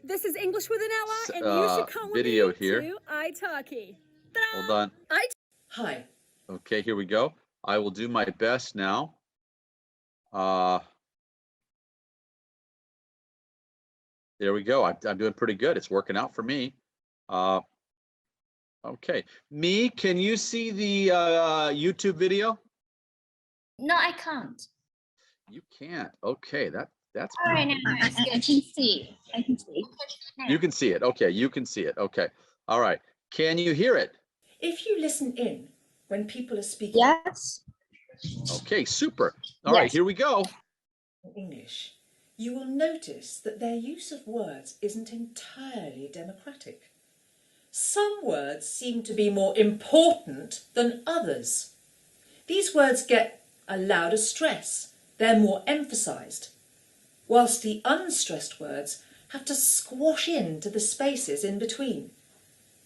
This is English with an Ella, and you should come video with me here. to italki. Hold on. Hi. Okay, here we go. I will do my best now. There we go. I'm doing pretty good. It's working out for me. Okay, me, can you see the YouTube video? No, I can't. You can't. Okay, that's All right, now I can see. I can see. You can see it. Okay, you can see it. Okay. All right. Can you hear it? If you listen in when people are speaking. Yes. Okay, super. All right, here we go. In English, you will notice that their use of words isn't entirely democratic. Some words seem to be more important than others. These words get a louder stress. They're more emphasized, whilst the unstressed words have to squash into the spaces in between.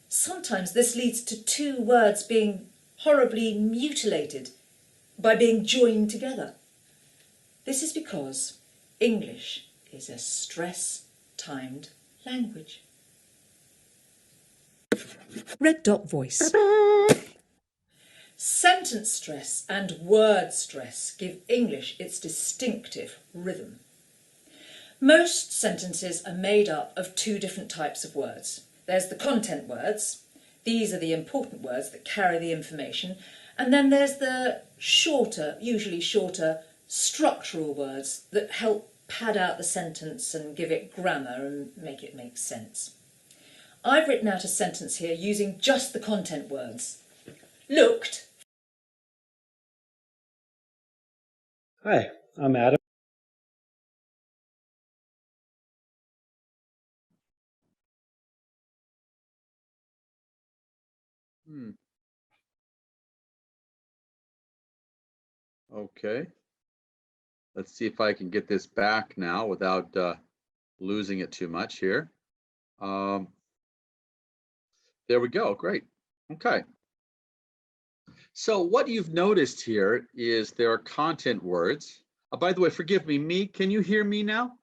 Sometimes this leads to two words being horribly mutilated by being joined together. This is because English is a stress-timed language. Red dot voice. Sentence stress and word stress give English its distinctive rhythm. Most sentences are made up of two different types of words. There's the content words. These are the important words that carry the information. And then there's the shorter, usually shorter, structural words that help pad out the sentence and give it grammar and make it make sense. I've written out a sentence here using just the content words. Looked. Hi, I'm Adam. Okay. Let's see if I can get this back now without losing it too much here. There we go. Great. Okay. So what you've noticed here is there are content words. By the way, forgive me, can you hear me now?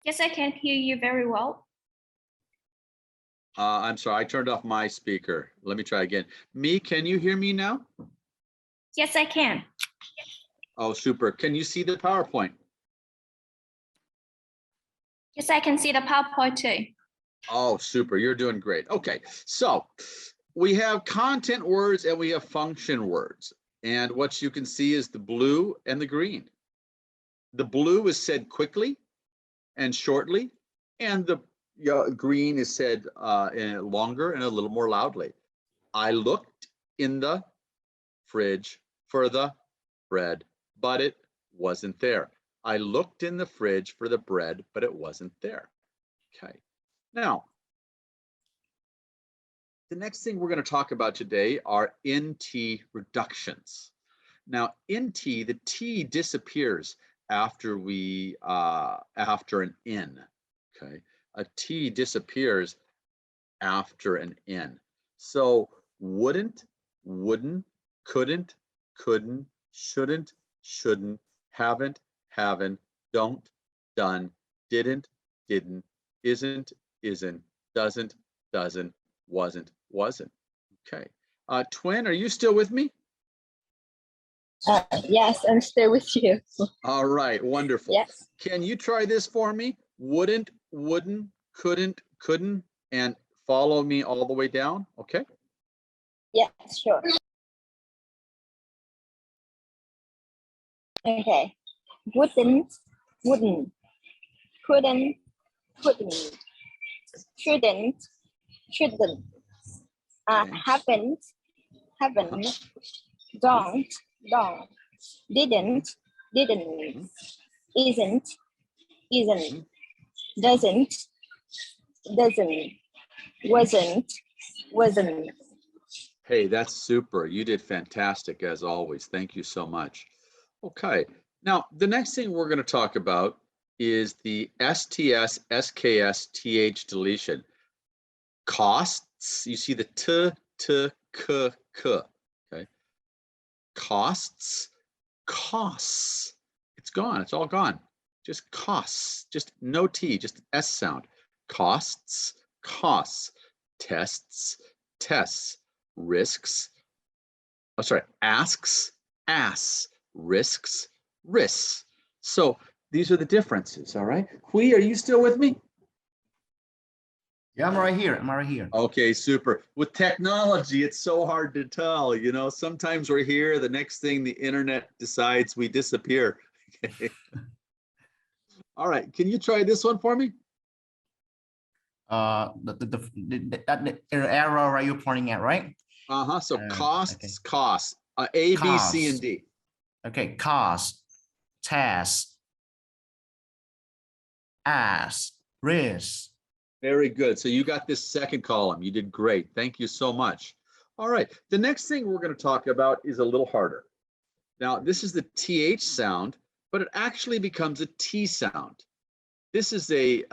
Yes, I can hear you very well. I'm sorry, I turned off my speaker. Let me try again. Can you hear me now? Yes, I can. Oh, super. Can you see the PowerPoint? Yes, I can see the PowerPoint too. Oh, super. You're doing great. Okay. So we have content words and we have function words. And what you can see is the blue and the green. The blue is said quickly and shortly, and the green is said longer and a little more loudly. I looked in the fridge for the bread, but it wasn't there. I looked in the fridge for the bread, but it wasn't there. Okay. Now, the next thing we're going to talk about today are NT reductions. Now, NT, the T disappears after after an N. Okay, a T disappears after an N. So wouldn't, wouldn't, couldn't, shouldn't, haven't, don't, done, didn't, isn't, doesn't, wasn't. Okay. Twin, are you still with me? Yes, I'm still with you. All right, wonderful. Yes. Can you try this for me? Wouldn't, couldn't, and follow me all the way down, okay? Yes, sure. Okay. Wouldn't, couldn't, shouldn't, haven't, don't, didn't, isn't, doesn't, wasn't. Hey, that's super. You did fantastic as always. Thank you so much. Okay, now the next thing we're going to talk about is the STS, SKS, TH deletion. Costs, you see the T, K, okay? Costs, it's gone, it's all gone. Just costs, just no T, just S sound. Costs, tests, risks, asks, risks. So these are the differences, all right? Hui, are you still with me? Yeah, I'm right here. Okay, super. With technology, it's so hard to tell, you know, sometimes we're here, the next thing the internet decides we disappear. Okay. All right, can you try this one for me? The arrow are you pointing at, right? So costs, okay. costs, A, B, Costs. C, and D. Okay, cost, task, ask, risk. Very good. So you got this second column. You did great. Thank you so much. All right. The next thing we're going to talk about is a little harder. Now, this is the TH sound, but it actually becomes a T sound. This is a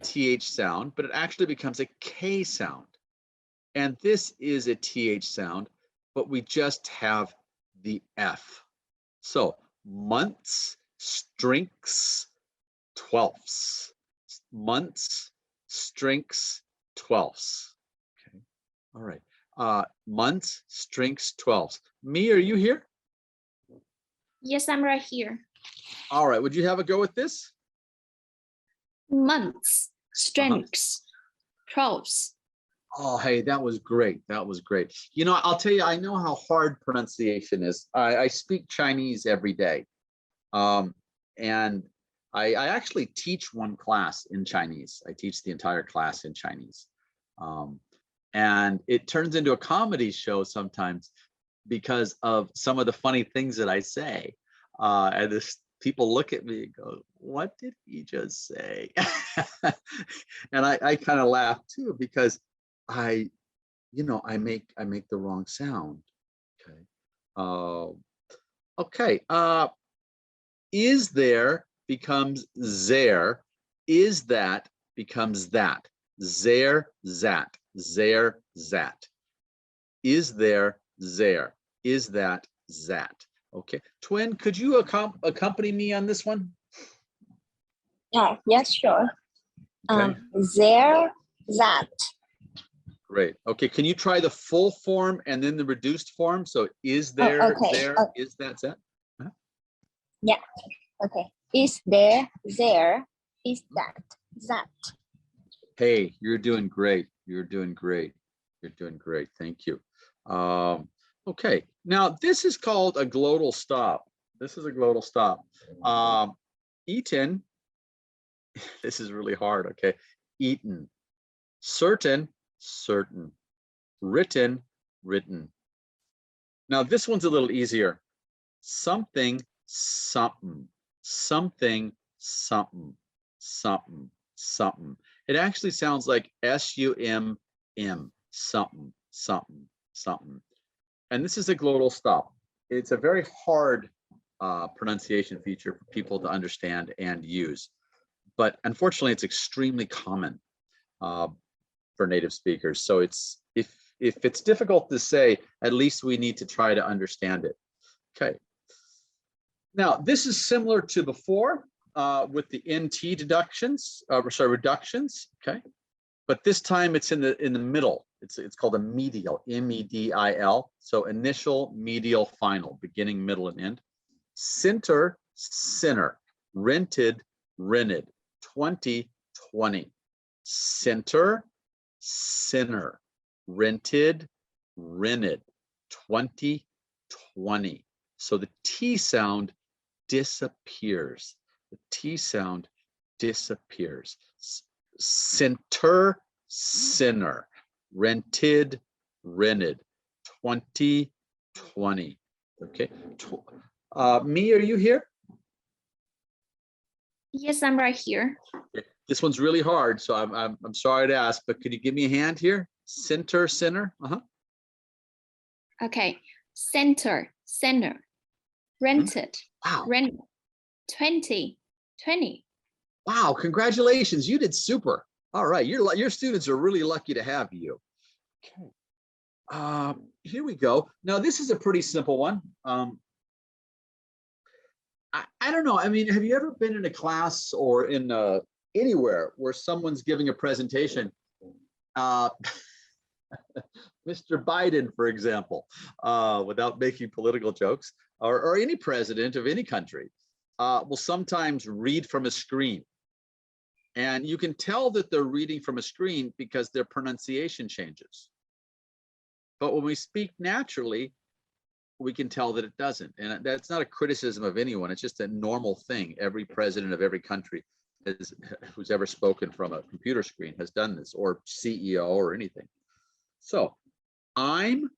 TH sound, but it actually becomes a K sound. And this is a TH sound, but we just have the F. So months, strinks, twelfths. Months, strinks, twelfths. Okay. All right. Months, strinks, twelfths. Me, are you here? Yes, I'm right here. All right. Would you have a go with this? months, strengths, pros. Oh, hey, that was great. That was great. You know, I'll tell you, I know how hard pronunciation is. I speak Chinese every day. And I actually teach one class in Chinese. I teach the entire class in Chinese. And it turns into a comedy show sometimes because of some of the funny things that I say. And people look at me and go, what did he just say? And I kind of laugh too, because I make the wrong sound. Okay. Okay. Is there becomes there. Is that becomes that. There, that. There, that. Is there, there. Is that, that. Okay. Twin, could you accompany me on this one? Yeah, yes, sure. Okay. There, that. Great. Okay. Can you try the full form and then the reduced form? So is there, okay. there, is that, that? Huh? Yeah. Okay. Is there, there, is that, that. Hey, you're doing great. You're doing great. You're doing great. Thank you. Okay. Now this is called a glottal stop. This is a glottal stop. Eaten. This is really hard. Okay. Eaten. Certain. Certain. Written. Written. Now this one's a little easier. Something. Something. Something. Something. Something. Something. It actually sounds like S-U-M-M. Something. Something. Something. And this is a glottal stop. It's a very hard pronunciation feature for people to understand and use. But unfortunately, it's extremely common for native speakers. So it's if it's difficult to say, at least we need to try to understand it. Okay. Now, this is similar to before with the NT reductions. Okay. But this time it's in the middle. It's called a medial, M-E-D-I-L. So initial, medial, final, beginning, middle, and end. Center, center, rented, rented, 20, 20. Center, center, rented, rented, 20, 20. So the T sound disappears. The T sound disappears. Center, center, rented, rented, 20, 20. Okay. Me, are you here? Yes, I'm right here. Okay. This one's really hard, so I'm sorry to ask, but could you give me a hand here? Center, center. Okay. Center, center, rented, wow. Rented, 20, 20. Wow, congratulations. You did super. All right, your students are really lucky to have you. Okay. Here we go. Now, this is a pretty simple one. I don't know. I mean, have you ever been in a class or in anywhere where someone's giving a presentation? Mr. Biden, for example, without making political jokes, or any president of any country, will sometimes read from a screen. And you can tell that they're reading from a screen because their pronunciation changes. But when we speak naturally, we can tell that it doesn't. And that's not a criticism of anyone. It's just a normal thing. Every president of every country who's ever spoken from a computer screen has done this, or CEO or anything. So I'm,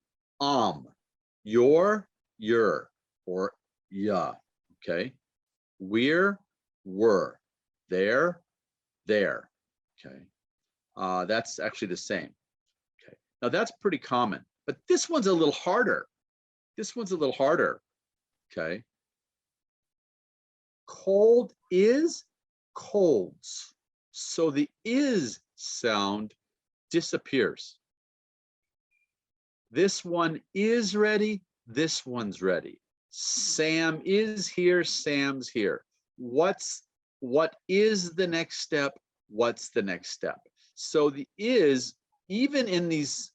you're, or yeah, okay? We're, were, there, okay? That's actually the same, okay? Now that's pretty common, but this one's a little harder. This one's a little harder, okay? Cold is colds. So the is sound disappears. This one is ready, this one's ready. Sam is here, Sam's here. What is the next step? What's the next step? So the is, even in these,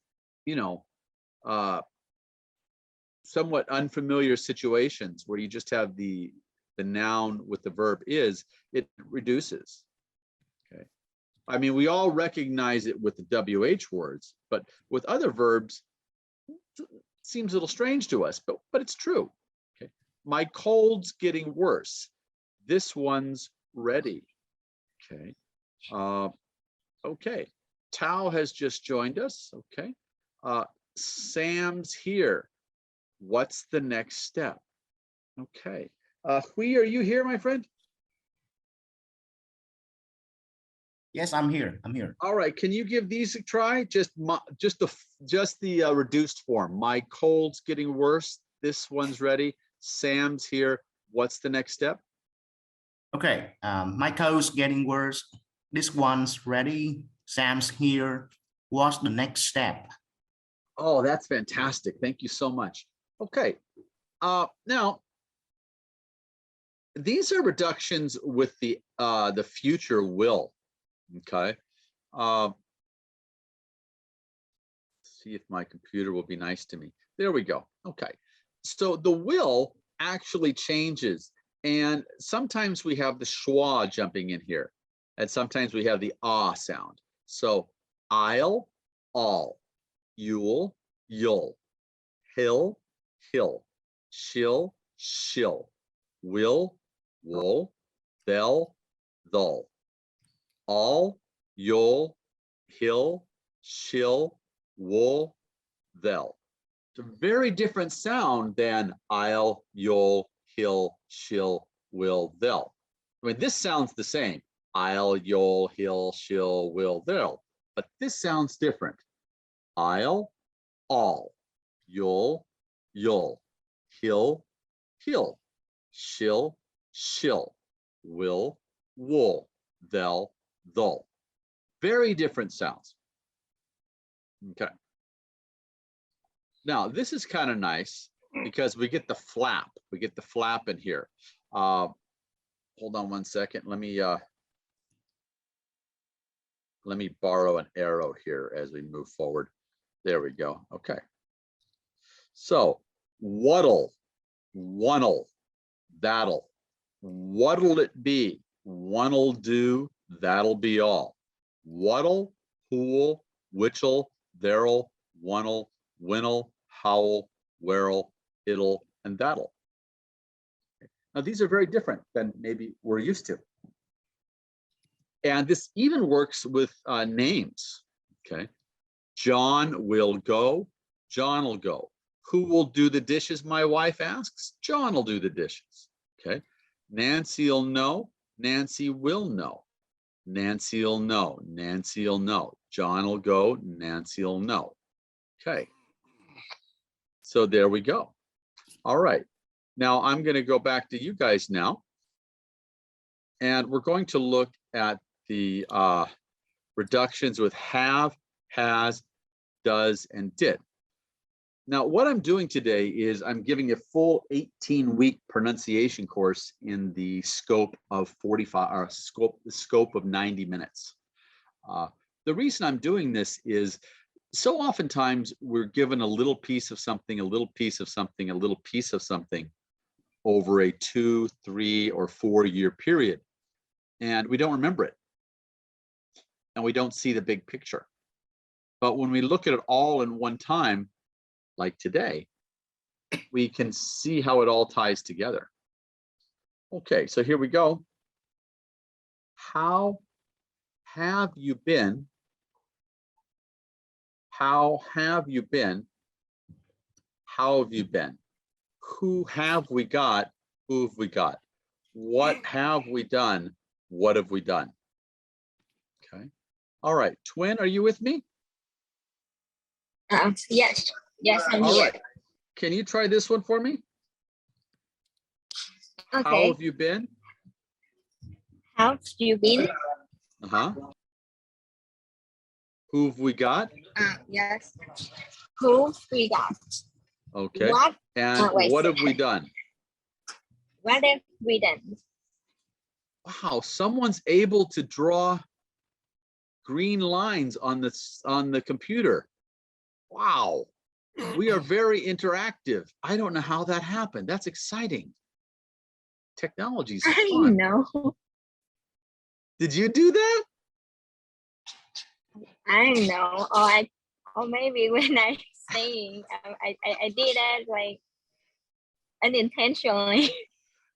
somewhat unfamiliar situations where you just have the noun with the verb is, it reduces. Okay. I mean, we all recognize it with the WH words, but with other verbs, it seems a little strange to us, but it's true. Okay. My cold's getting worse. This one's ready. Okay. Okay. Tao has just joined us. Okay. Sam's here. What's the next step? Okay. Hui, are you here, my friend? Yes, I'm here. I'm here. All right. Can you give these a try? Just the reduced form. My cold's getting worse. This one's ready. Sam's here. What's the next step? Okay. My cold's getting worse. This one's ready. Sam's here. What's the next step? Oh, that's fantastic. Thank you so much. Okay. Now, these are reductions with the future will. Okay. See if my computer will be nice to me. There we go. Okay. So the will actually changes, and sometimes we have the schwa jumping in here, and sometimes we have the ah sound. So I'll, all, you'll, he'll, she'll, will, they'll, all, you'll, he'll, she'll, they'll. It's a very different sound than I'll, you'll, he'll, she'll, will, they'll. I mean, this sounds the same. I'll, you'll, he'll, she'll, will, they'll. But this sounds different. I'll, all, you'll, he'll, she'll, will, they'll. Very different sounds. Okay. Now, this is kind of nice because we get the flap. We get the flap in here. Hold on one second. Let me borrow an arrow here as we move forward. There we go. Okay. So, what'll, one'll, that'll. What'll it be? One'll do, that'll be all. What'll, who'll, which'll, there'll, one'll, when'll, how'll, where'll, it'll, and that'll. Now, these are very different than maybe we're used to. And this even works with names, okay? John will go, John will go. Who will do the dishes, my wife asks? John will do the dishes, okay? Nancy will know, Nancy will know. Nancy will know, Nancy will know. John will go, Nancy will know. Okay. So there we go. All right. Now I'm going to go back to you guys now. And we're going to look at the reductions with have, has, does, and did. Now, what I'm doing today is I'm giving a full 18-week pronunciation course in the scope of 45, or scope of 90 minutes. The reason I'm doing this is so oftentimes we're given a little piece of something, a little piece of something, a little piece of something over a 2, 3, or 4 year period, and we don't remember it, and we don't see the big picture. But when we look at it all in one time, like today, we can see how it all ties together. Okay, so here we go. How have you been? How have you been? How have you been? Who have we got? Who have we got? What have we done? What have we done? Okay. All right, Twin, are you with me? Yes. Yes, I'm All here. right. Can you try this one for me? Okay. How have you been? How have you been? Uh-huh. Who've we got? Yes. Who we got? Okay. What? And Wait, what have we done? What have we done? Wow, someone's able to draw green lines on the computer. Wow. We are very interactive. I don't know how that happened. That's exciting. Technology's fun. I know. Did you do that? I don't know, or maybe when I saying, I did that like unintentionally.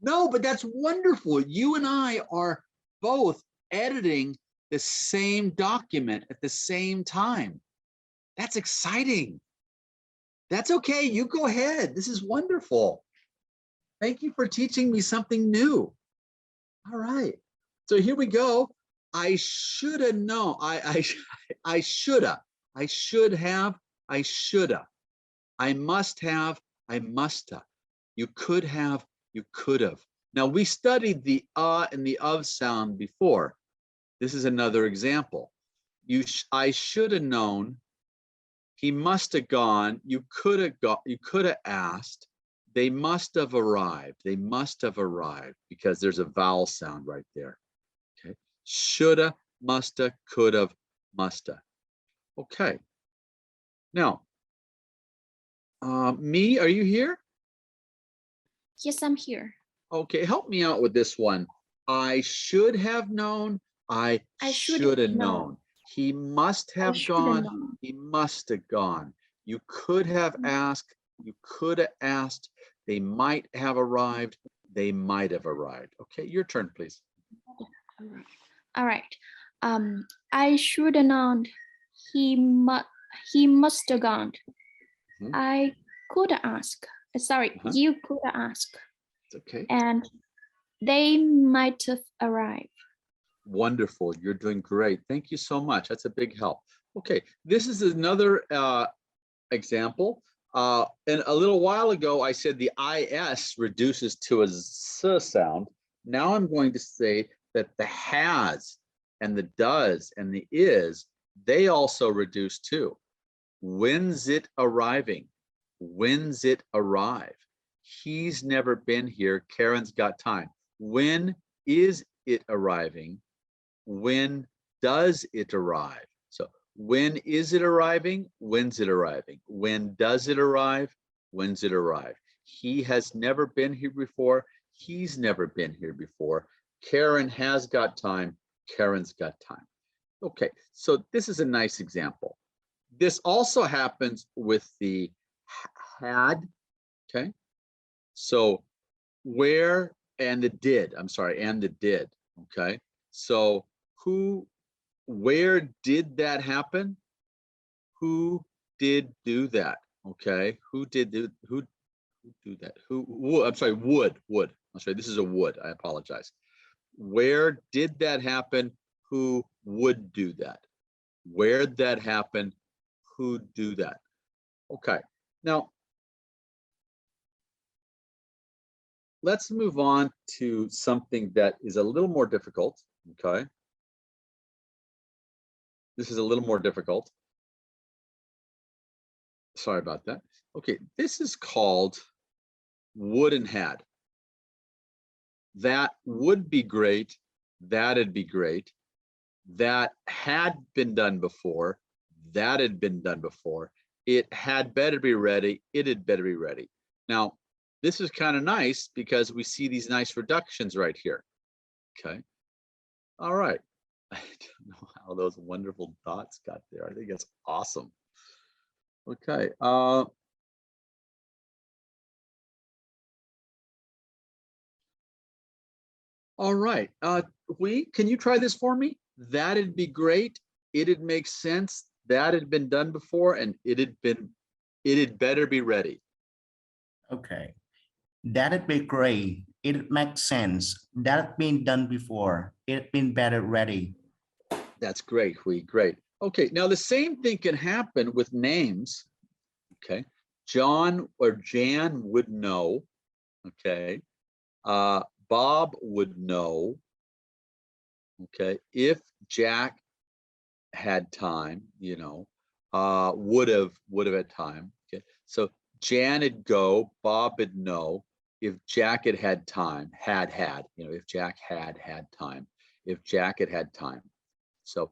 No, but that's wonderful. You and I are both editing the same document at the same time. That's exciting. That's okay. You go ahead. This is wonderful. Thank you for teaching me something new. All right. So here we go. I should have known. I shoulda. I should have. I shoulda. I must have. I musta. You could have. You could have. Now we studied the and the of sound before. This is another example. I should have known. He must have gone. You could have got. You could have asked. They must have arrived. They must have arrived because there's a vowel sound right there. Okay. Shoulda, musta, could have, musta. Okay. Now, me, are you here? Yes, I'm here. Okay, help me out with this one. I should have known. I should have known. He must have gone. He must have gone. You could have asked. You could have asked. They might have arrived. They might have arrived. Okay, your turn, please. All right. I should have known. He must have gone. I could ask. Sorry, you could ask. It's okay. And they might have arrived. Wonderful. You're doing great. Thank you so much. That's a big help. Okay, this is another example. And a little while ago, I said the IS reduces to a S sound. Now I'm going to say that the has and the does and the is, they also reduce too. When's it arriving? When's it arrive? He's never been here. Karen's got time. When is it arriving? When does it arrive? So when is it arriving? When's it arriving? When does it arrive? When's it arrive? He has never been here before. He's never been here before. Karen has got time. Karen's got time. Okay, so this is a nice example. This also happens with the had, okay? So where and the did, I'm sorry, and the did, okay? So where did that happen? Who did do that? Okay, who did do that? I'm sorry, would. I'm sorry, this is a would, I apologize. Where did that happen? Who would do that? Where'd that happen? Who'd do that? Okay, now let's move on to something that is a little more difficult, okay? This is a little more difficult. Sorry about that. Okay, this is called would and had. That would be great. That'd be great. That had been done before. That had been done before. It had better be ready. It had better be ready. Now, this is kind of nice because we see these nice reductions right here. Okay. All right. I don't know how those wonderful dots got there. I think it's awesome. Okay. All right. Can you try this for me? That'd be great. It'd make sense. That had been done before, and it had better be ready. Okay. That'd be great. It makes sense. That had been done before. It'd been better ready. That's great, great. Okay, now the same thing can happen with names. Okay, John or Jan would know. Okay, Bob would know. Okay, if Jack had time, you know, would have had time. Okay, so Jan would go, Bob would know. If Jack had time, you know, if Jack had time, if Jack had time. So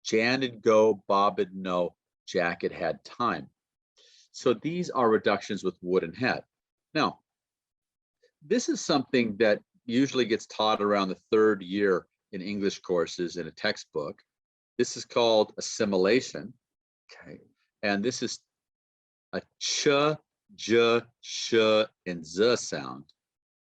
Jan would go, Bob would know, Jack had time. So these are reductions with would and had. Now, this is something that usually gets taught around the third year in English courses in a textbook. This is called assimilation. Okay. And this is a ch, j, sh, and z sound.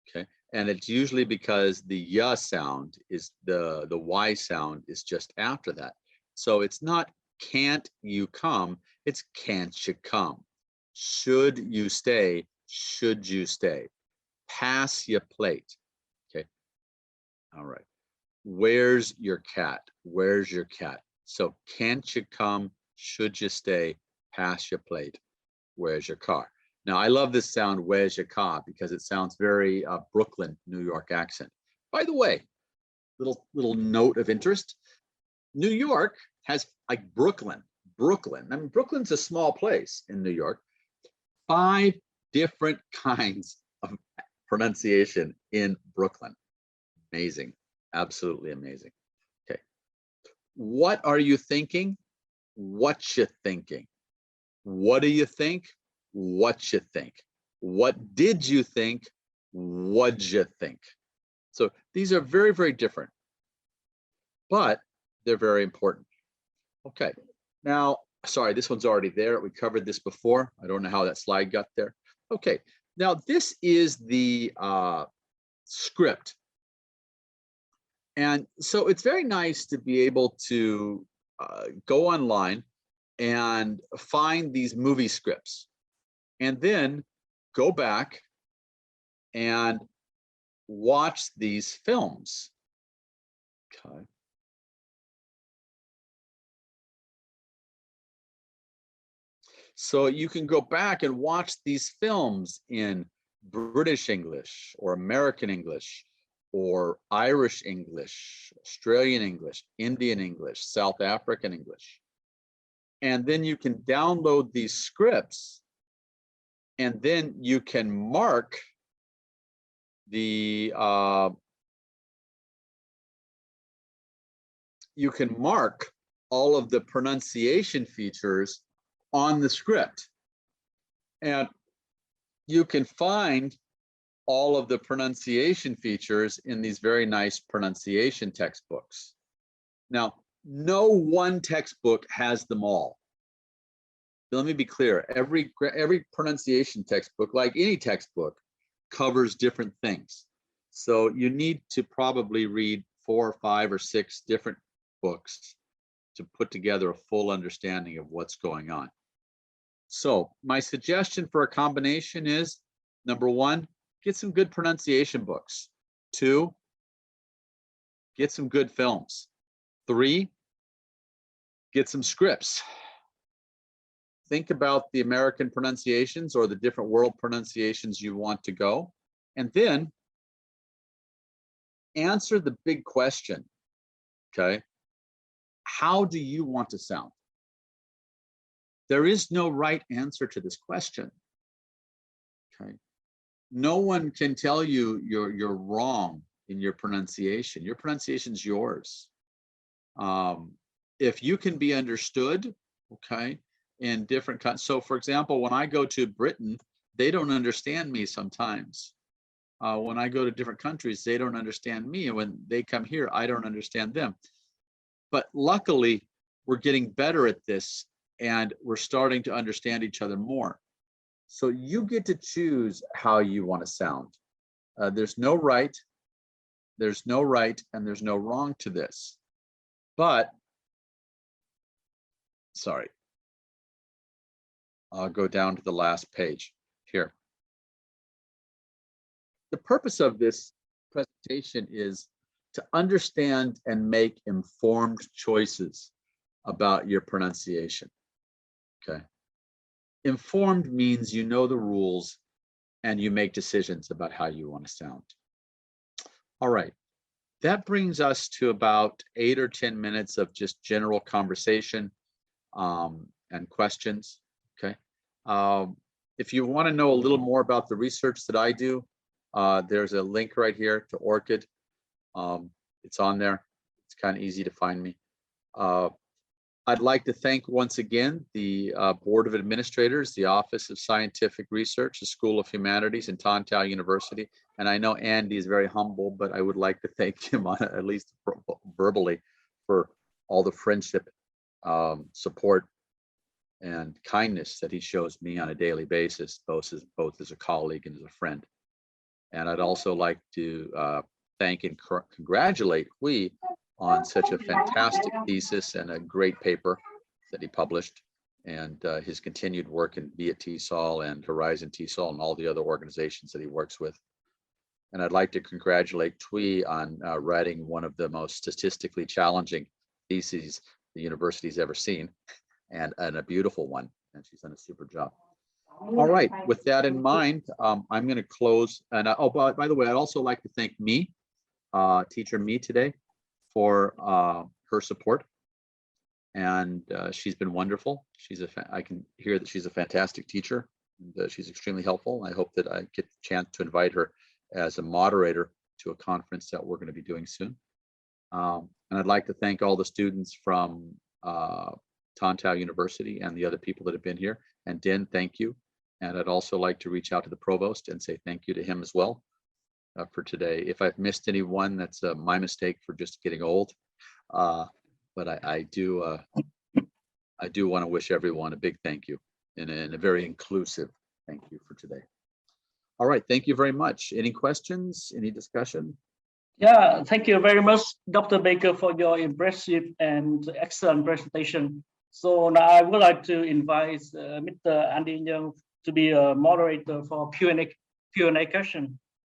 Okay. And it's usually because the y sound is the y sound is just after that. So it's not can't you come, it's can't you come. Should you stay, should you stay. Pass your plate. Okay. All right. Where's your cat? Where's your cat? So can't you come? Should you stay? Pass your plate. Where's your car? Now I love this sound, where's your car, because it sounds very Brooklyn, New York accent. By the way, little note of interest. New York has like Brooklyn. I mean, Brooklyn's a small place in New York. 5 different kinds of pronunciation in Brooklyn. Amazing. Absolutely amazing. Okay. What are you thinking? What you thinking? What do you think? What you think? What did you think? What'd you think? So these are very, very different, but they're very important. Okay. Now, sorry, this one's already there. We covered this before. I don't know how that slide got there. Okay. Now this is the script. And so it's very nice to be able to go online and find these movie scripts and then go back and watch these films. Okay. So you can go back and watch these films in British English or American English or Irish English, Australian English, Indian English, South African English. And then you can download these scripts and then you can mark the all of the pronunciation features on the script. And you can find all of the pronunciation features in these very nice pronunciation textbooks. Now, no one textbook has them all. Let me be clear, every pronunciation textbook, like any textbook, covers different things. So you need to probably read 4 or 5 or 6 different books to put together a full understanding of what's going on. So my suggestion for a combination is, number 1, get some good pronunciation books. 2, get some good films. 3, get some scripts. Think about the American pronunciations or the different world pronunciations you want to go. And then answer the big question, okay? How do you want to sound? There is no right answer to this question, okay? No one can tell you you're wrong in your pronunciation. Your pronunciation's yours. If you can be understood, okay, in different countries. So for example, when I go to Britain, they don't understand me sometimes. When I go to different countries, they don't understand me. And when they come here, I don't understand them. But luckily, we're getting better at this and we're starting to understand each other more. So you get to choose how you want to sound. There's no right, and there's no wrong to this. But, sorry, I'll go down to the last page here. The purpose of this presentation is to understand and make informed choices about your pronunciation, okay? Informed means you know the rules and you make decisions about how you want to sound. All right, that brings us to about 8 or 10 minutes of just general conversation and questions, okay? If you want to know a little more about the research that I do, there's a link right here to ORCID. It's on there. It's kind of easy to find me. I'd like to thank once again the Board of Administrators, the Office of Scientific Research, the School of Humanities, and Taiwan University. And I know Andy is very humble, but I would like to thank him on at least verbally for all the friendship, support, and kindness that he shows me on a daily basis, both as a colleague and as a friend. And I'd also like to thank and congratulate Hui on such a fantastic thesis and a great paper that he published, and his continued work in Be It ESOL and Horizon ESOL and all the other organizations that he works with. And I'd like to congratulate Tui on writing one of the most statistically challenging theses the university's ever seen, and a beautiful one. And she's done a super job. All right, with that in mind, I'm going to close. And oh, by the way, I'd also like to thank Me, teacher Me today, for her support. And she's been wonderful. I can hear that she's a fantastic teacher, and she's extremely helpful. I hope that I get the chance to invite her as a moderator to a conference that we're going to be doing soon. And I'd like to thank all the students from Tantau University and the other people that have been here. And Din, thank you. And I'd also like to reach out to the provost and say thank you to him as well for today. If I've missed anyone, that's my mistake for just getting old. But I do want to wish everyone a big thank you and a very inclusive thank you for today. All right, thank you very much. Any questions, any discussion? Yeah, thank you very much, Dr. Baker, for your impressive and excellent presentation. So now I would like to invite Mr. Andy Young to be a moderator for Q&A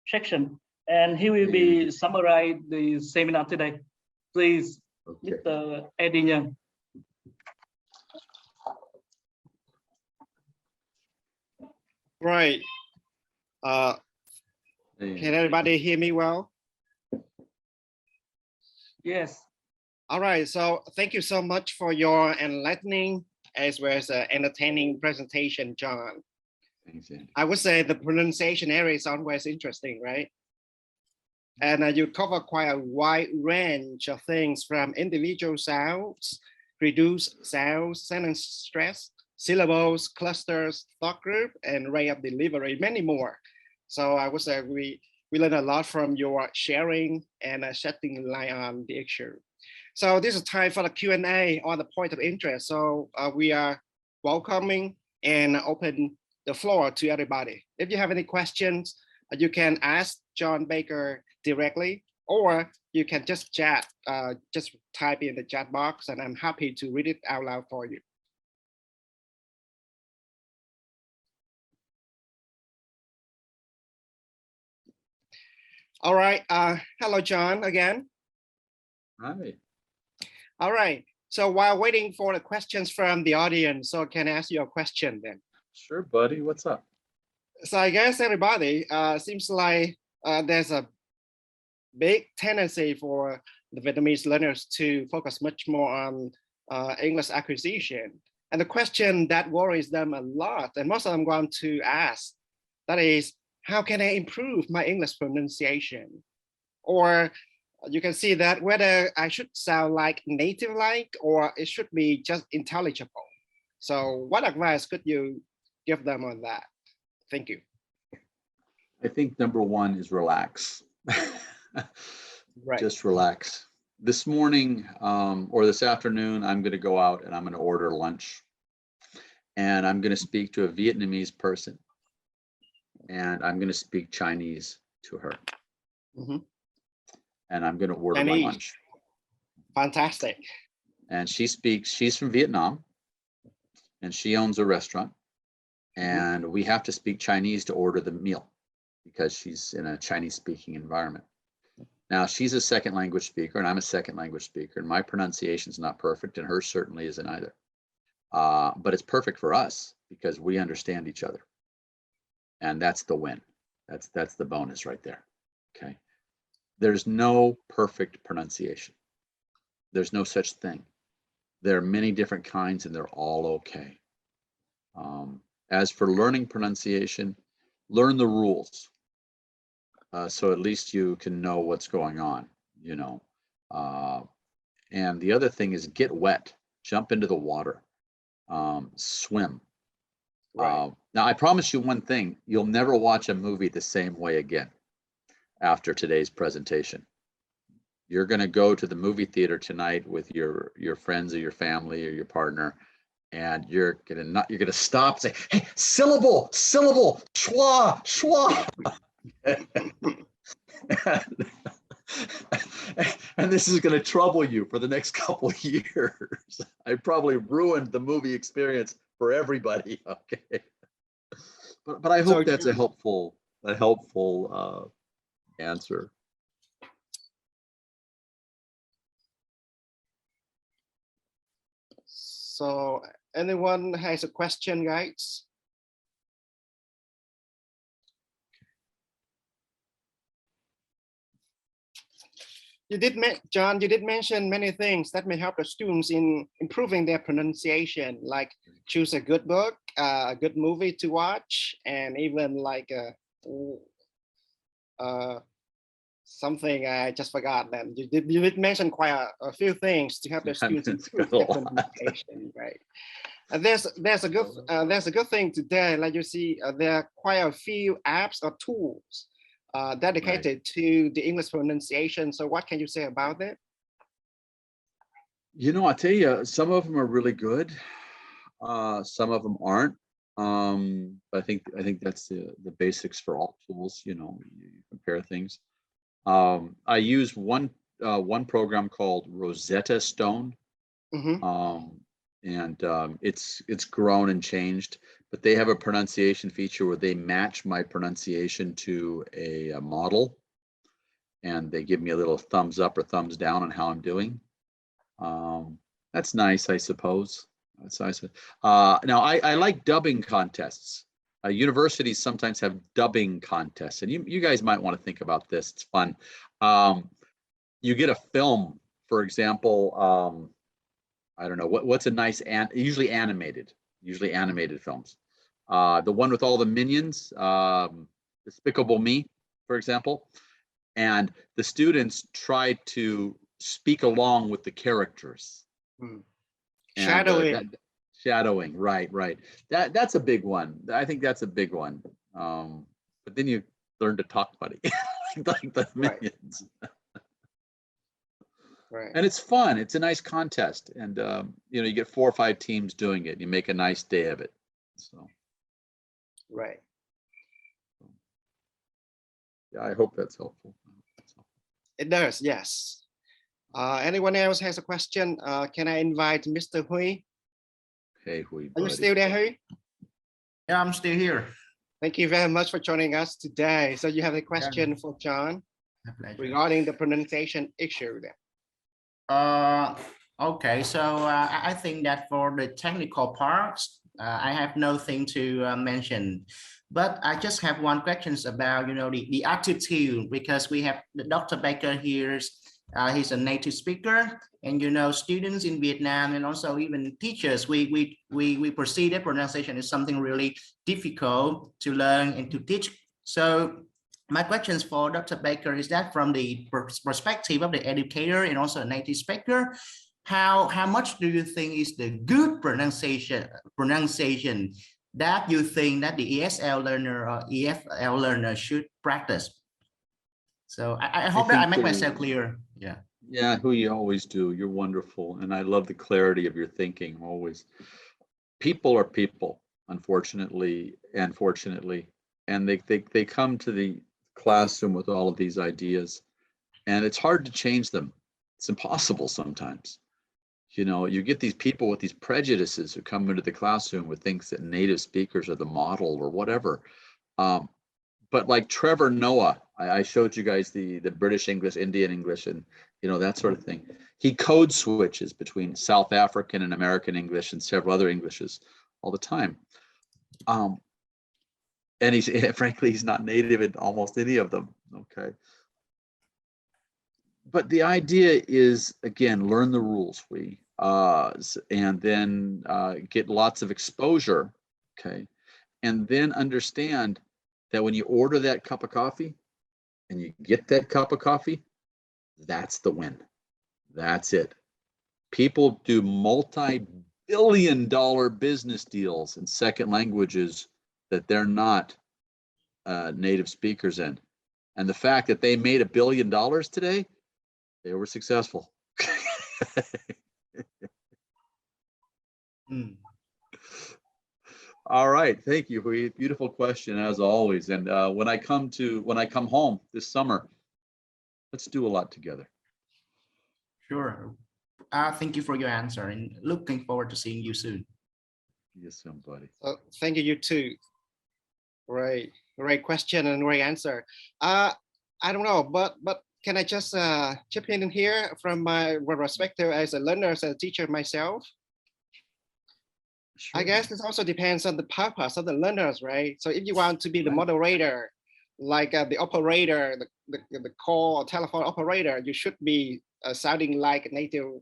section, and he will be summarize the seminar today. Please, okay. Mr. Andy Young. Right. Can everybody hear me well? Yes. All right. So thank you so much for your enlightening as well as entertaining presentation, John. Thanks, Andy. I would say the pronunciation area is always interesting, right? And you cover quite a wide range of things from individual sounds, reduced sounds, sentence stress, syllables, clusters, thought group, and rate of delivery, many more. So I would say we learned a lot from your sharing and shedding light on the issue. So this is time for the Q&A on the point of interest. So we are welcoming and open the floor to everybody. If you have any questions, you can ask John Baker directly, or you can just chat, just type in the chat box, and I'm happy to read it out loud for you. All right. Hello, John, again. Hi. All right. So while waiting for the questions from the audience, so can I ask you a question then? Sure, buddy. What's up? So I guess everybody seems like there's a big tendency for the Vietnamese learners to focus much more on English acquisition. And the question that worries them a lot, and most of them going to ask, that is, how can I improve my English pronunciation? Or you can see that whether I should sound like native-like or it should be just intelligible. So what advice could you give them on that? Thank you. I think number one is relax. Right. Just relax. This morning or this afternoon, I'm going to go out and I'm going to order lunch. And I'm going to speak to a Vietnamese person. And I'm going to speak Chinese to her. Mm-hmm. And I'm going to order my lunch. Fantastic. And she's from Vietnam, and she owns a restaurant. And we have to speak Chinese to order the meal because she's in a Chinese speaking environment. Now she's a second language speaker and I'm a second language speaker, and my pronunciation is not perfect and hers certainly isn't either. But it's perfect for us because we understand each other. And that's the win. That's the bonus right there. Okay. There's no perfect pronunciation. There's no such thing. There are many different kinds and they're all okay. As for learning pronunciation, learn the rules. So at least you can know what's going on, you know. And the other thing is get wet, jump into the water, swim. Right. Now, I promise you one thing, you'll never watch a movie the same way again after today's presentation. you're going to go to the movie theater tonight with your friends or your family or your partner, and you're gonna stop, say, hey, syllable, schwa, schwa. And this is going to trouble you for the next couple of years. I probably ruined the movie experience for everybody. Okay, but I hope that's a helpful answer. So anyone has a question, guys? John, you did mention many things that may help the students in improving their pronunciation, like choose a good book, a good movie to watch, and even like something I just forgot. Then you did mention quite a few things to help the students improve their pronunciation, right? There's a good thing today. Like you see, there are quite a few apps or tools dedicated to the English pronunciation. So what can you say about that? You know, I'll tell you, some of them are really good. Some of them aren't. But I think that's the basics for all tools. You know, you compare things. I use one program called Rosetta Stone. It's grown and changed, but they have a pronunciation feature where they match my pronunciation to a model, and they give me a little thumbs up or thumbs down on how I'm doing. That's nice, I suppose. That's nice. Now I like dubbing contests. Universities sometimes have dubbing contests, and you guys might want to think about this. It's fun. You get a film, for example. I don't know what's a nice usually animated films. The one with all the minions, Despicable Me, for example, and the students try to speak along with the characters. Shadowing. Shadowing, right. That's a big one. I think that's a big one. But then you learn to talk funny, like the minions. Right. And it's fun. It's a nice contest, and you know, you get 4 or 5 teams doing it. You make a nice day of it. So. Right. Yeah, I hope that's helpful. It does, yes. Anyone else has a question? Can I invite Mr. Hui? Hey, Hui. Are you still there, Hui? Yeah, I'm still here. Thank you very much for joining us today. So you have a question for John regarding the pronunciation issue there. Okay, so I think that for the technical parts, I have nothing to mention, but I just have one question about, you know, the attitude, because we have Dr. Baker here. He's a native speaker, and you know, students in Vietnam and also even teachers, we perceive that pronunciation is something really difficult to learn and to teach. So my questions for Dr. Baker is that from the perspective of the educator and also a native speaker, how much do you think is the good pronunciation that you think that the ESL learner or EFL learner should practice? So I hope that I make myself clear. Yeah. Yeah, who you always do. You're wonderful, and I love the clarity of your thinking always. People are people, unfortunately and fortunately, and they come to the classroom with all of these ideas, and it's hard to change them. It's impossible sometimes. You know, you get these people with these prejudices who come into the classroom with things that native speakers are the model or whatever. But like Trevor Noah, I showed you guys the British English, Indian English, and you know, that sort of thing. He code switches between South African and American English and several other Englishes all the time. And frankly, he's not native in almost any of them. Okay. But the idea is, again, learn the rules, and then get lots of exposure, okay? And then understand that when you order that cup of coffee and you get that cup of coffee, that's the win. That's it. People do multi-billion-dollar business deals in second languages that they're not native speakers in. And the fact that they made $1 billion today, They were successful. All right, thank you for your beautiful question as always. And when I come home this summer, let's do a lot together. Sure. Thank you for your answer and looking forward to seeing you soon. Yes, somebody. Thank you too. Great question and great answer. I don't know, but can I just chip in here from my perspective as a learner, as a teacher myself? Sure. I guess this also depends on the purpose of the learners, right? So if you want to be the moderator, like the operator, the call or telephone operator, you should be sounding like native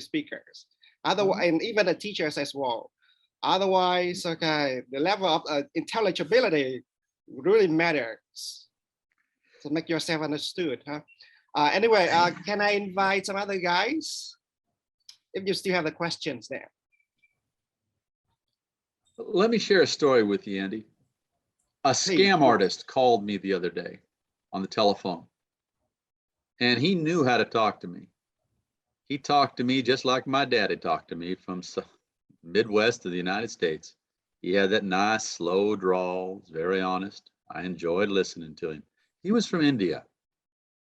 speakers. Otherwise, and even the teachers as well. Otherwise, okay, the level of intelligibility really matters to make yourself understood, huh? Anyway, can I invite some other guys? If you still have the questions there. Let me share a story with you, Andy. A scam artist called me the other day on the telephone, and he knew how to talk to me. He talked to me just like my daddy talked to me from Midwest of the United States. He had that nice, slow drawl, very honest. I enjoyed listening to him. He was from India.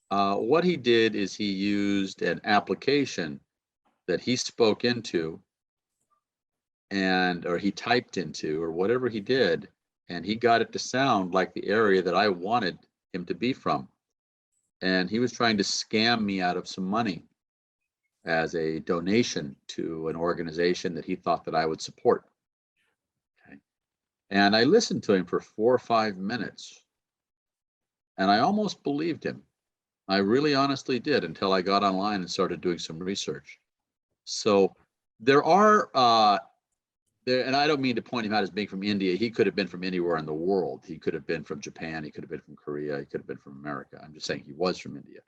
What he did is he used an application that he spoke into or he typed into, or whatever he did, and he got it to sound like the area that I wanted him to be from. And he was trying to scam me out of some money as a donation to an organization that he thought that I would support. Okay. And I listened to him for 4 or 5 minutes, and I almost believed him. I really honestly did, until I got online and started doing some research. So there are, and I don't mean to point him out as being from India. He could have been from anywhere in the world. He could have been from Japan. He could have been from Korea. He could have been from America. I'm just saying he was from India.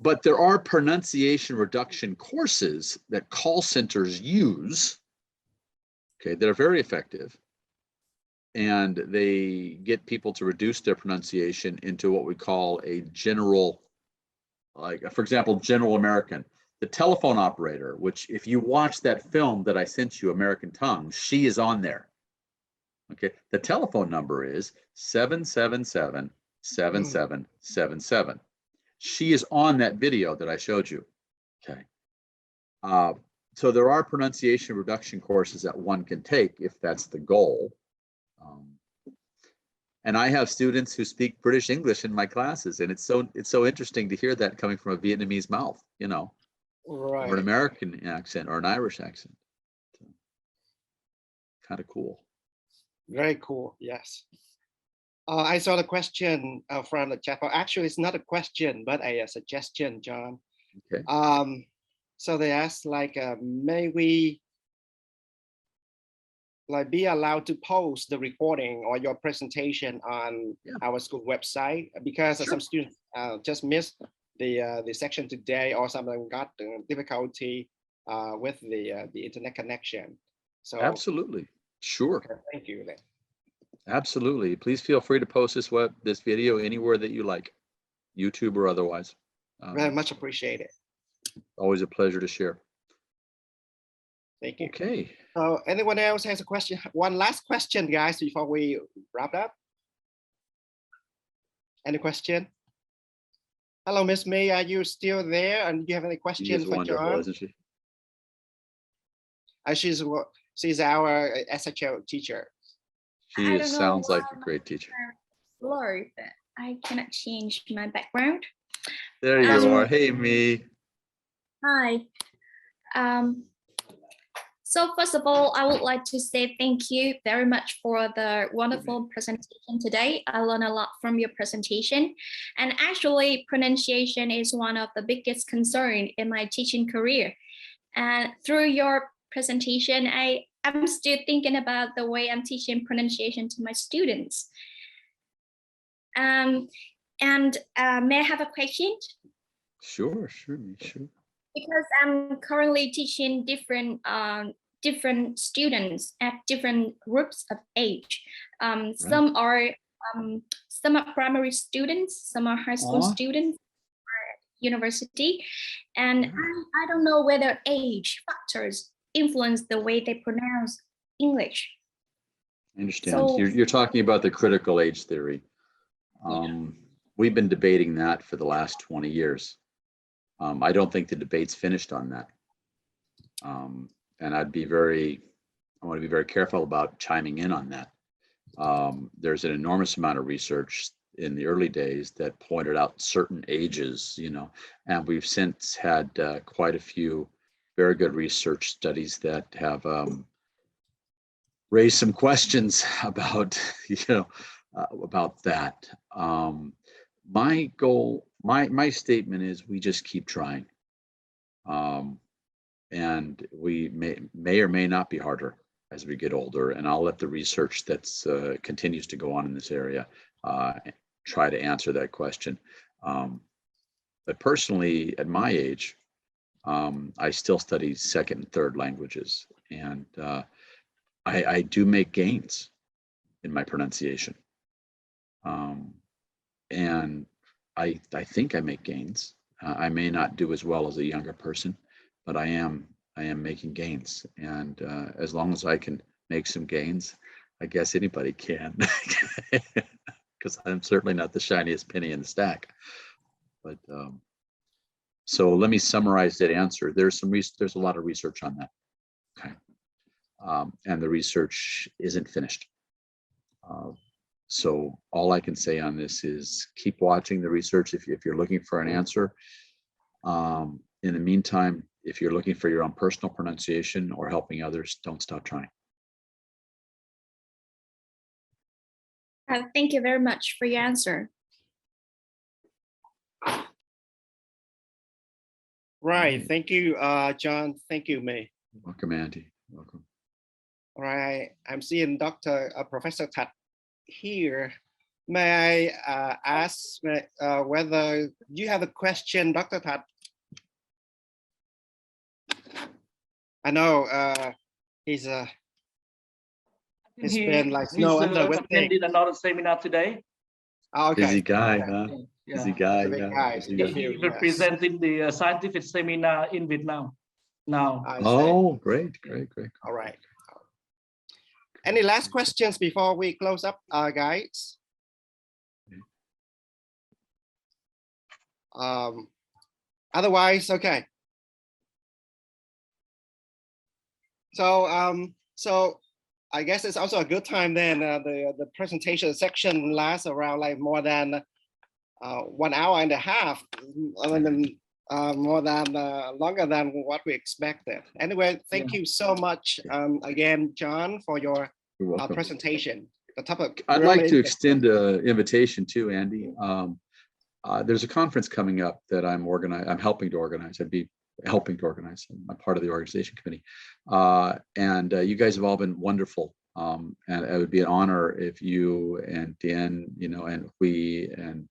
But there are pronunciation reduction courses that call centers use, okay, that are very effective. And they get people to reduce their pronunciation into what we call a general, like, for example, general American. The telephone operator, which if you watch that film that I sent you, American Tongue, she is on there. Okay, the telephone number is 777-7777. She is on that video that I showed you. Okay. So there are pronunciation reduction courses that one can take if that's the goal. And I have students who speak British English in my classes, and it's so interesting to hear that coming from a Vietnamese mouth, you know, right, or an American accent or an Irish accent. So, kind of cool. Very cool. Yes. I saw the question from the chat. Actually, it's not a question, but a suggestion, John. Okay. So they asked, like, may we be allowed to post the recording or your presentation on our school website, because some students just missed the section today, or some of them got difficulty with the internet connection. So absolutely, sure. Okay, thank you. Absolutely. Please feel free to post this video anywhere that you like, YouTube or otherwise. Very much appreciated. Always a pleasure to share. Thank you. Okay. So anyone else has a question? One last question, guys, before we wrap up. Any question? Hello, Miss May, are you still there? And do you have any questions for John? Isn't she? She's our SHO teacher. She sounds like a great teacher. Hello, but I cannot change my background. There you are. Hey, me. Hi. So first of all, I would like to say thank you very much for the wonderful presentation today. I learned a lot from your presentation. And actually, pronunciation is one of the biggest concerns in my teaching career. And through your presentation, I'm still thinking about the way I'm teaching pronunciation to my students. May I have a question? Sure. Because I'm currently teaching different students at different groups of age. Some are primary students, some are high school students, University. And I don't know whether age factors influence the way they pronounce English. I understand. So- You're talking about the critical age theory. We've been debating that for the last 20 years. I don't think the debate's finished on that. And I want to be very careful about chiming in on that. There's an enormous amount of research in the early days that pointed out certain ages, and we've since had quite a few very good research studies that have raised some questions about, about that. My goal, my statement is we just keep trying. And we may or may not be harder as we get older, and I'll let the research that's continues to go on in this area try to answer that question. But personally, at my age, I still study second and third languages, and I do make gains in my pronunciation. And I think I make gains. I may not do as well as a younger person, but I am making gains. And as long as I can make some gains, I guess anybody can, because I'm certainly not the shiniest penny in the stack. But so let me summarize that answer. There's a lot of research on that. Okay. And the research isn't finished. So all I can say on this is keep watching the research if you're looking for an answer. In the meantime, if you're looking for your own personal pronunciation or helping others, don't stop trying. Thank you very much for your answer. Right. Thank you, John. Thank you, May. Welcome, Andy. Welcome. All right. I'm seeing Professor Tat here. May I ask whether you have a question, Dr. Tat? I know he's been like snow under with attended another seminar today. Oh, okay. Busy guy, huh? Yeah. Busy guy. Big Yeah. guy. Busy guy. He representing the scientific seminar in Vietnam now. Oh, great. All right. Any last questions before we close up, guys? Otherwise, okay. So I guess it's also a good time then. The presentation section lasts around like more than 1 hour and a half, more than longer than what we expected. Anyway, thank you so much again, John, for your presentation. The topic. I'd like to extend an invitation too, Andy. There's a conference coming up that I'm helping to organize. I'd be helping to organize. I'm part of the organization committee. And you guys have all been wonderful. And it would be an honor if you and Dan, and we and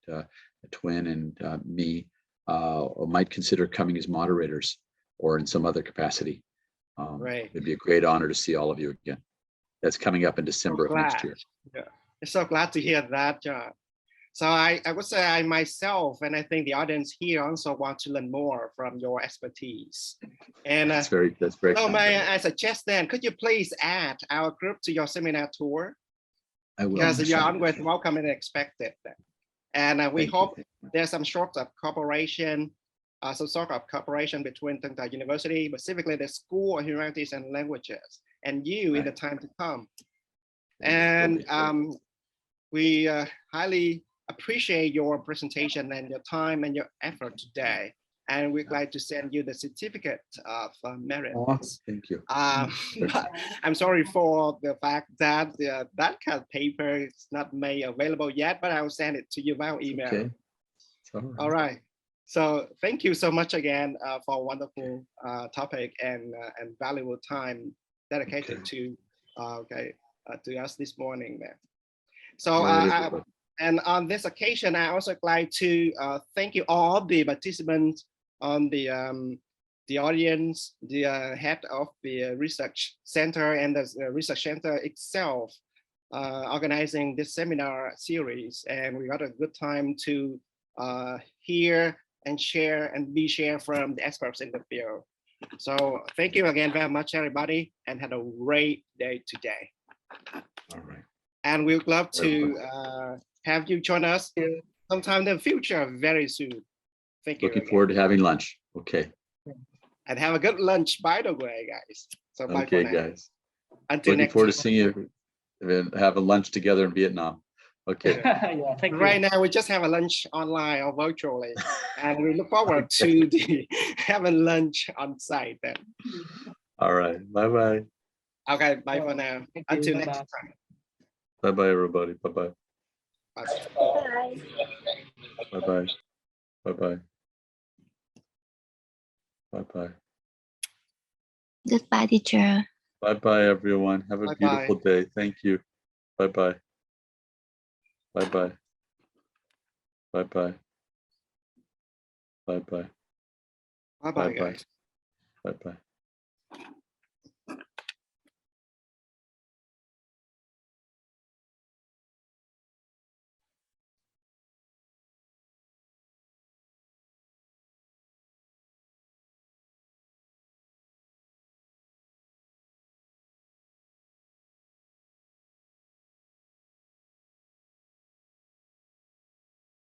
Twin and me might consider coming as moderators or in some other capacity. Right. It'd be a great honor to see all of you again. That's coming up in December of next year. Yeah, I'm so glad to hear that, John. So I would say I myself, and I think the audience here also want to learn more from your expertise. And that's very so may I suggest then, could you please add our group to your seminar tour? I will. Because you're always welcome and expected. And we hope there's some sort of cooperation, between the university, specifically the School of Humanities and Languages, and you in the time to come. And we highly appreciate your presentation and your time and your effort today. And we'd like to send you the certificate of merit. Oh, thank you. I'm sorry for the fact that that kind of paper is not made available yet, but I will send it to you via email. Okay. All right. So thank you so much again for a wonderful topic and valuable time dedicated to us this morning, man. So and on this occasion, I also like to thank you all the participants on the audience, the head of the research center and the research center itself organizing this seminar series. And we got a good time to hear and share and be shared from the experts in the field. So thank you again very much, everybody, and have a great day today. All right. And we'd love to have you join us sometime in the future, very soon. Thank you. Looking forward to having lunch. Okay. And have a good lunch, by the way, guys. So bye Okay, for now. guys. Until Looking next forward to time. seeing you and having lunch together in Vietnam. Okay. Yeah, thank you. Right now, we just have a lunch online or virtually, and we look forward to the having lunch on site then. All right. Bye-bye. Okay, bye for now. Thank you. Until Bye-bye. next time. Bye-bye, everybody. Bye-bye. Bye. Bye. Bye-bye. Bye-bye. Bye-bye. Goodbye, teacher. Bye-bye, everyone. Have a Bye-bye. beautiful day. Thank you. Bye-bye. Bye-bye. Bye-bye. Bye-bye. Bye-bye, Bye-bye. guys. Bye-bye.